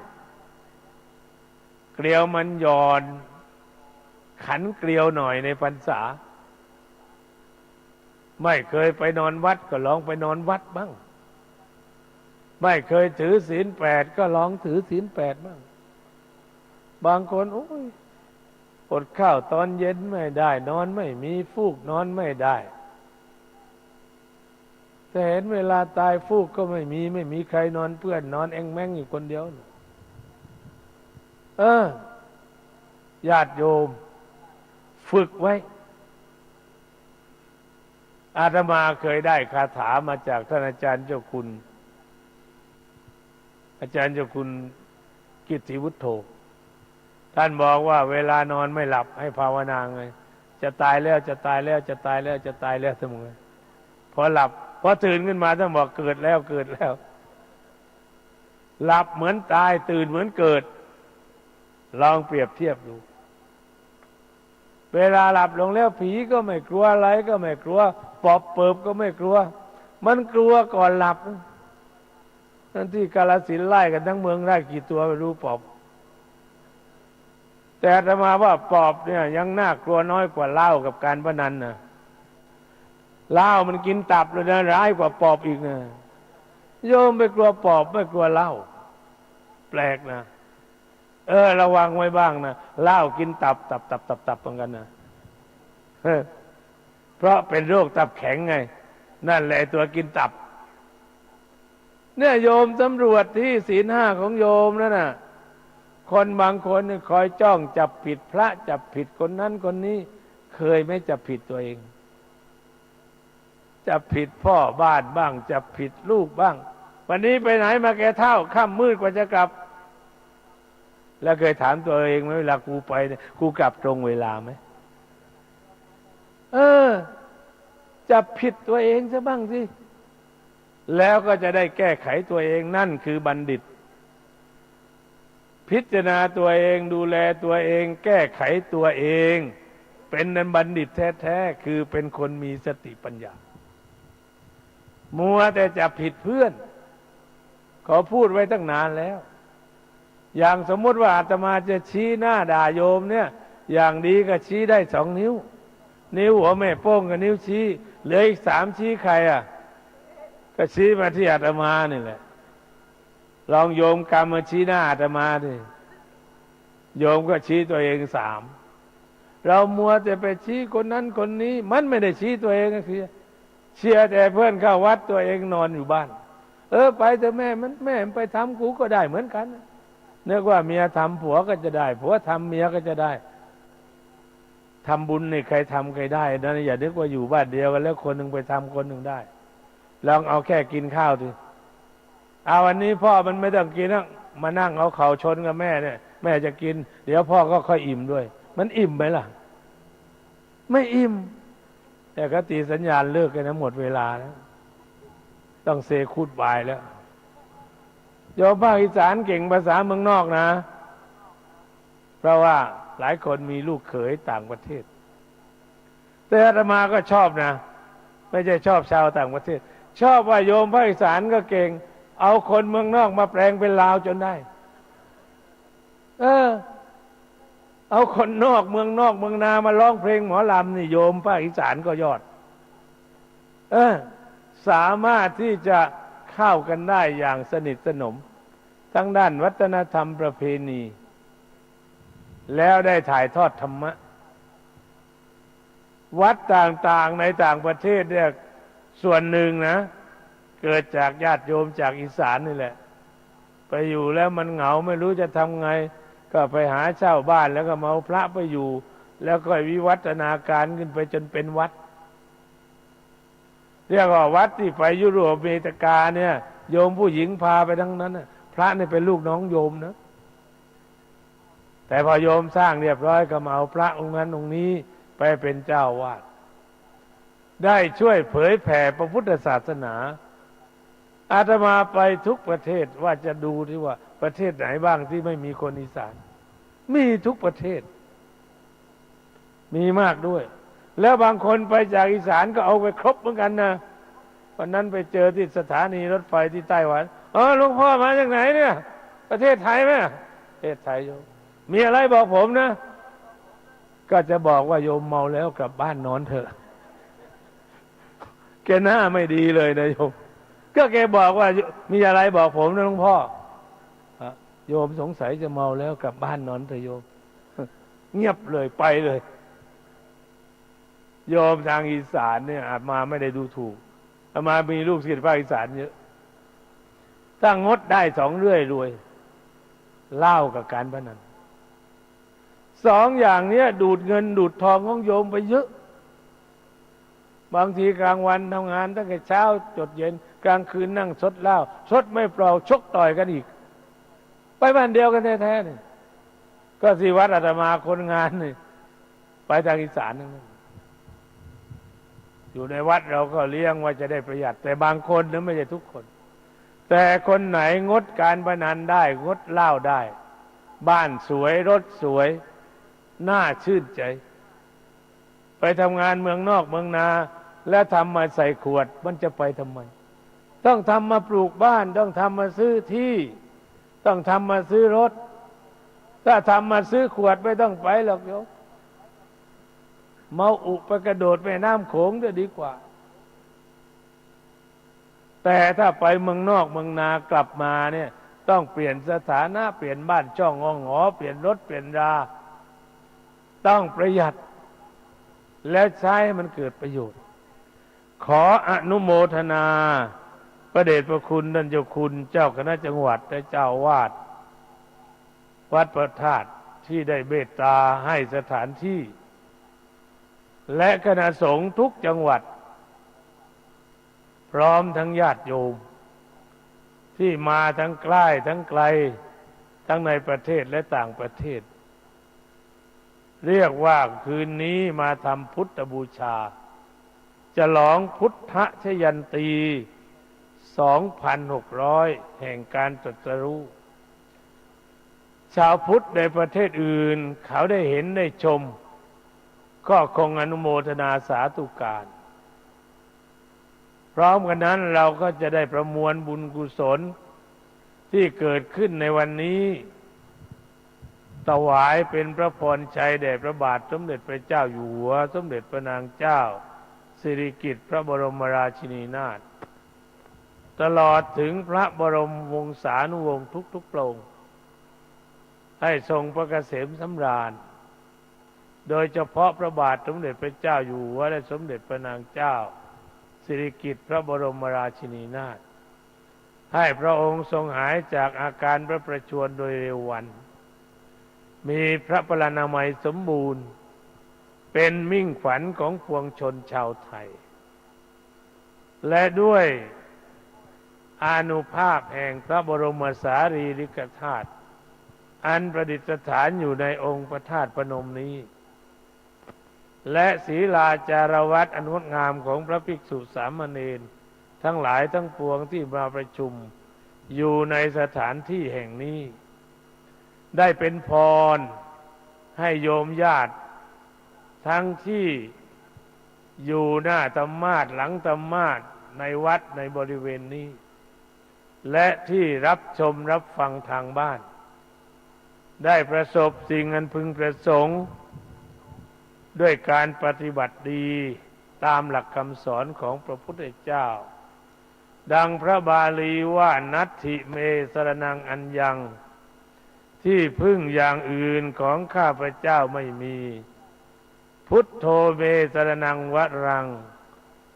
เกลียวมันหย่อนขันเกลียวหน่อยในพรรษาไม่เคยไปนอนวัดก็ลองไปนอนวัดบ้างไม่เคยถือศีล8ก็ลองถือศีล8บ้างบางคนโอ้ยอดข้าวตอนเย็นไม่ได้นอนไม่มีฟูกนอนไม่ได้แต่เห็นเวลาตายฟูกก็ไม่มีใครนอนเพื่อนนอนแองแม่งอยู่คนเดียวญาติโยมฝึกไว้อาตมาเคยได้คาถามาจากท่านอาจารย์เจ้าคุณอาจารย์เจ้าคุณกิตติวุฒโธท่านบอกว่าเวลานอนไม่หลับให้ภาวนาไงจะตายแล้วจะตายแล้วจะตายแล้วจะตายแล้วเสมอพอหลับพอตื่นขึ้นมาท่านบอกเกิดแล้วเกิดแล้วหลับเหมือนตายตื่นเหมือนเกิดลองเปรียบเทียบดูเวลาหลับลงแล้วผีก็ไม่กลัวอะไรก็ไม่กลัวปอบเปิบก็ไม่กลัวมันกลัวก่อนหลับนั่นที่กาฬสินธุ์ไล่กันทั้งเมืองได้กี่ตัวไม่รู้ปอบแต่อาตมาว่าปอบเนี่ยยังน่ากลัวน้อยกว่าเหล้ากับการพนันนะเหล้ามันกินตับเลยนะร้ายกว่าปอบอีกนะโยมไม่กลัวปอบไม่กลัวเหล้าแปลกนะระวังไว้บ้างนะเหล้ากินตับเหมือนกันนะเพราะเป็นโรคตับแข็งไงนั่นแหละตัวกินตับเนี่ยโยมตำรวจที่ศีลห้าของโยมนั่นน่ะคนบางคนคอยจ้องจับผิดพระจับผิดคนนั้นคนนี้เคยไม่จับผิดตัวเองจับผิดพ่อบ้านบ้างจับผิดลูกบ้างวันนี้ไปไหนมาแกเท่าค่ำมืดกว่าจะกลับแล้วเคยถามตัวเองไหมเวลากูไปเนี่ยกูกลับตรงเวลาไหมจับผิดตัวเองซะบ้างสิแล้วก็จะได้แก้ไขตัวเองนั่นคือบัณฑิตพิจารณาตัวเองดูแลตัวเองแก้ไขตัวเองเป็นนันบัณฑิตแท้ๆคือเป็นคนมีสติปัญญามัวแต่จับผิดเพื่อนขอพูดไว้ตั้งนานแล้วอย่างสมมติว่าอาตมาจะชี้หน้าด่าโยมเนี่ยอย่างดีก็ชี้ได้2 นิ้วนิ้วหัวแม่โป้งกับนิ้วชี้เหลืออีก3ชี้ใครก็ชี้มาที่อาตมานี่แหละลองโยมกรรมมาชี้หน้าอาตมาดิโยมก็ชี้ตัวเอง3เรามัวแต่ไปชี้คนนั้นคนนี้มันไม่ได้ชี้ตัวเองก็คือเชียร์แต่เพื่อนเข้าวัดตัวเองนอนอยู่บ้านไปแต่แม่ไปทำกูก็ได้เหมือนกันนึกว่าเมียทำผัวก็จะได้ผัวทำเมียก็จะได้ทำบุญนี่ใครทำใครได้นะอย่านึกว่าอยู่บ้านเดียวกันแล้วคนหนึ่งไปทำคนหนึ่งได้ลองเอาแค่กินข้าวดิเอาวันนี้พ่อมันไม่ต้องกินนะมานั่งเอาเข่าชนกับแม่เนี่ยแม่จะกินเดี๋ยวพ่อก็ค่อยอิ่มด้วยมันอิ่มไหมล่ะไม่อิ่มแต่ก็ตีสัญญาณเลิกกันนะหมดเวลาแล้วต้องเซคูดบายแล้วโยมภาคอีสานเก่งภาษาเมืองนอกนะเพราะว่าหลายคนมีลูกเขยต่างประเทศแต่อาตมาก็ชอบนะไม่ใช่ชอบชาวต่างประเทศชอบว่าโยมภาคอีสานก็เก่งเอาคนเมืองนอกมาแปลงเป็นลาวจนได้เอาคนนอกเมืองนามาร้องเพลงหมอลำนี่โยมภาคอีสานก็ยอดสามารถที่จะเข้ากันได้อย่างสนิทสนมทั้งด้านวัฒนธรรมประเพณี แล้วได้ถ่ายทอดธรรมะวัดต่างๆในต่างประเทศเนี่ยส่วนหนึ่งนะเกิดจากญาติโยมจากอีสานนี่แหละไปอยู่แล้วมันเหงาไม่รู้จะทำไงก็ไปหาเช่าบ้านแล้วก็มาเอาพระไปอยู่ แล้วก็วิวัฒนาการขึ้นไปจนเป็นวัดเรียกว่าวัดที่ไปยุโรปอเมริกาเนี่ยโยมผู้หญิงพาไปทั้งนั้นนะพระนี่เป็นลูกน้องโยมนะแต่พอโยมสร้างเรียบร้อยก็มาเอาพระองค์นั้นองค์นี้ไปเป็นเจ้าวาดได้ช่วยเผยแผ่พระพุทธศาสนาอาตมาไปทุกประเทศว่าจะดูที่ว่าประเทศไหนบ้างที่ไม่มีคนอีสานมีทุกประเทศมีมากด้วยแล้วบางคนไปจากอีสานก็เอาไปครบเหมือนกันนะวันนั้นไปเจอที่สถานีรถไฟที่ไต้หวันหลวงพ่อมาจากไหนเนี่ยประเทศไทยไหมประเทศไทยโยมมีอะไรบอกผมนะก็จะบอกว่าโยมเมาแล้วกลับบ้านนอนเถอะแกหน้าไม่ดีเลยนะโยมก็แกบอกว่ามีอะไรบอกผมนะหลวงพ่อโยมสงสัยจะเมาแล้วกลับบ้านนอนเถอะโยมเงียบเลยไปเลยโยมทางอีสานเนี่ยอาตมาไม่ได้ดูถูกอาตมามีลูกศิษย์ภาคอีสานเยอะถ้างดได้2 เรื่อยรวยเหล้ากับการพนัน2 อย่างเนี้ยดูดเงินดูดทองของโยมไปเยอะบางทีกลางวันทำงานตั้งแต่เช้าจดเย็นกลางคืนนั่งซดเหล้าซดไม่เปล่าชกต่อยกันอีกไปบ้านเดียวกันแท้ๆนี่ก็สิวัดอาตมาคนงานนี่ไปทางอีสานนั่นอยู่ในวัดเราก็เลี้ยงว่าจะได้ประหยัดแต่บางคนนะไม่ใช่ทุกคนแต่คนไหนงดการพนันได้งดเหล้าได้บ้านสวยรถสวยน่าชื่นใจไปทำงานเมืองนอกเมืองนาแล้วทำมาใส่ขวดมันจะไปทำไมต้องทำมาปลูกบ้านต้องทำมาซื้อที่ต้องทำมาซื้อรถถ้าทำมาซื้อขวดไม่ต้องไปหรอกโยมเมาอุไปกระโดดแม่น้ำโขงจะดีกว่าแต่ถ้าไปเมืองนอกเมืองนากลับมาเนี่ยต้องเปลี่ยนสถานะเปลี่ยนบ้านช่องงหอเปลี่ยนรถเปลี่ยนราต้องประหยัดและใช้ให้มันเกิดประโยชน์ขออนุโมทนาพระเดชพระคุณท่านเจ้าคุณเจ้าคณะจังหวัดและเจ้าวาดวัดพระธาตุที่ได้เมตตาให้สถานที่และคณะสงฆ์ทุกจังหวัดพร้อมทั้งญาติโยมที่มาทั้งใกล้ทั้งไกลทั้งในประเทศและต่างประเทศเรียกว่าคืนนี้มาทำพุทธบูชาฉลองพุทธชยันตี 2,600 แห่งการตรัสรู้ชาวพุทธในประเทศอื่นเขาได้เห็นได้ชมก็คงอนุโมทนาสาธุการพร้อมกันนั้นเราก็จะได้ประมวลบุญกุศลที่เกิดขึ้นในวันนี้ถวายเป็นพระพรชัยแด่พระบาทสมเด็จพระเจ้าอยู่หัวสมเด็จพระนางเจ้าสิริกิติ์พระบรมราชินีนาถตลอดถึงพระบรมวงศานุวงศ์ทุกๆพระองค์ให้ทรงพระเกษมสำราญโดยเฉพาะพระบาทสมเด็จพระเจ้าอยู่หัวและสมเด็จพระนางเจ้าสิริกิติ์พระบรมราชินีนาถให้พระองค์ทรงหายจากอาการพระประชวรโดยเร็ววันมีพระพลานามัยสมบูรณ์เป็นมิ่งขวัญของปวงชนชาวไทยและด้วยอานุภาพแห่งพระบรมสารีริกธาตุอันประดิษฐานอยู่ในองค์พระธาตุพนมนี้และศีลาจารวัตรอันงดงามของพระภิกษุสามเณรทั้งหลายทั้งปวงที่มาประชุมอยู่ในสถานที่แห่งนี้ได้เป็นพรให้โยมญาติทั้งที่อยู่หน้าธรรมาสน์หลังธรรมาสน์ในวัดในบริเวณนี้และที่รับชมรับฟังทางบ้านได้ประสบสิ่งอันพึงประสงค์ด้วยการปฏิบัติดีตามหลักคำสอนของพระพุทธเจ้าดังพระบาลีว่านัตถิเมสรณังอัญญัง ที่พึ่งอย่างอื่นของข้าพเจ้าไม่มี พุทโธเมสรณังวรัง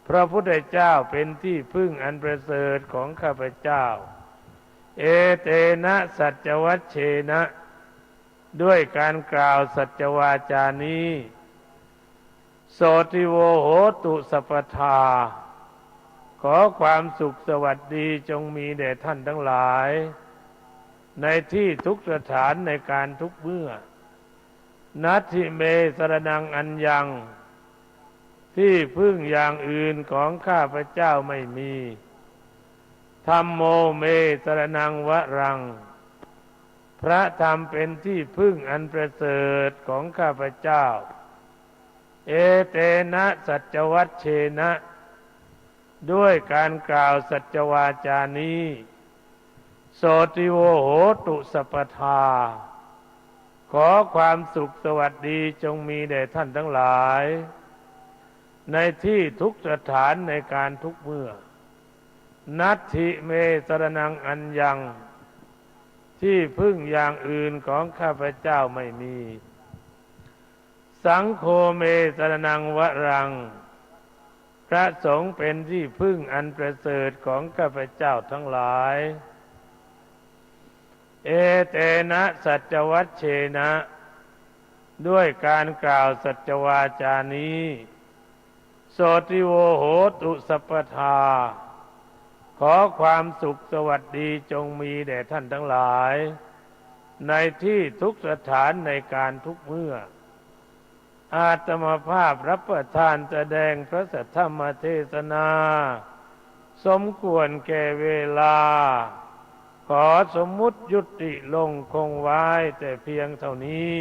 พระพุทธเจ้าเป็นที่พึ่งอันประเสริฐของข้าพเจ้าเอเตนะสัจวัชเชนะด้วยการกล่าวสัจวาจานี้โสติโวโหตุสัพพทาขอความสุขสวัสดีจงมีแด่ท่านทั้งหลายในที่ทุกสถานในการทุกเมื่อนัตถิเมสรณังอัญญังที่พึ่งอย่างอื่นของข้าพเจ้าไม่มีธัมโมเมสรณังวรังพระธรรมเป็นที่พึ่งอันประเสริฐของข้าพเจ้าเอเตนะสัจวัชเชนะด้วยการกล่าวสัจวาจานี้โสติโวโหตุสัพพทาขอความสุขสวัสดีจงมีแด่ท่านทั้งหลายในที่ทุกสถานในการทุกเมื่อนัตถิเมสรณังอัญญังที่พึ่งอย่างอื่นของข้าพเจ้าไม่มีสังโฆเมสรณังวรังพระสงฆ์เป็นที่พึ่งอันประเสริฐของข้าพเจ้าทั้งหลายเอเตนะสัจวัชเชนะด้วยการกล่าวสัจวาจานี้โสติโวโหตุสัพพทาขอความสุขสวัสดีจงมีแด่ท่านทั้งหลายในที่ทุกสถานในการทุกเมื่ออาตมาภาพรับประทานแสดงพระสัทธรรมเทศนาสมควรแก่เวลาขอสมมุติยุติลงคงไว้แต่เพียงเท่านี้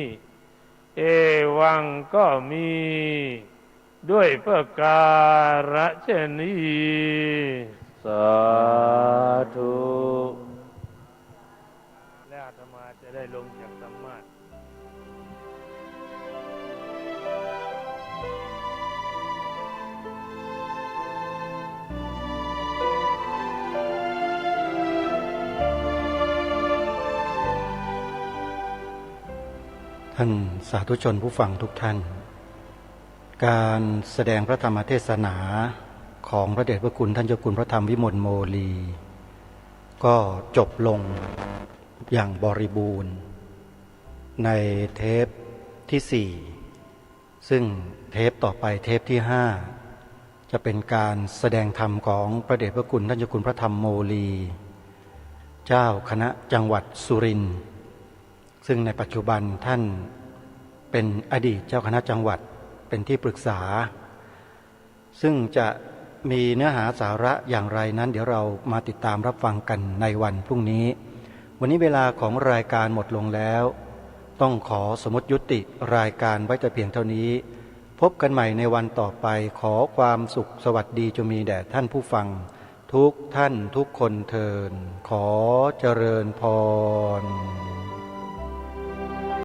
เอวังก็มีด้วยประการฉะนี้สาธุแล้วอาตมาจะได้ลงจากธรรมะ ท่านสาธุชนผู้ฟังทุกท่านการแสดงพระธรรมเทศนาของพระเดชพระคุณท่านเจ้าคุณพระธรรมวิมลโมลีก็จบลงอย่างบริบูรณ์ในเทปที่4ซึ่งเทปต่อไปเทปที่5จะเป็นการแสดงธรรมของพระเดชพระคุณท่านเจ้าคุณพระธรรมโมลีเจ้าคณะจังหวัดสุรินทร์ซึ่งในปัจจุบันท่านเป็นอดีตเจ้าคณะจังหวัดเป็นที่ปรึกษาซึ่งจะมีเนื้อหาสาระอย่างไรนั้นเดี๋ยวเรามาติดตามรับฟังกันในวันพรุ่งนี้วันนี้เวลาของรายการหมดลงแล้วต้องขอสมมติยุติรายการไว้แต่เพียงเท่านี้พบกันใหม่ในวันต่อไปขอความสุขสวัสดีจงมีแด่ท่านผู้ฟังทุกท่านทุกคนเทินขอเจริญพร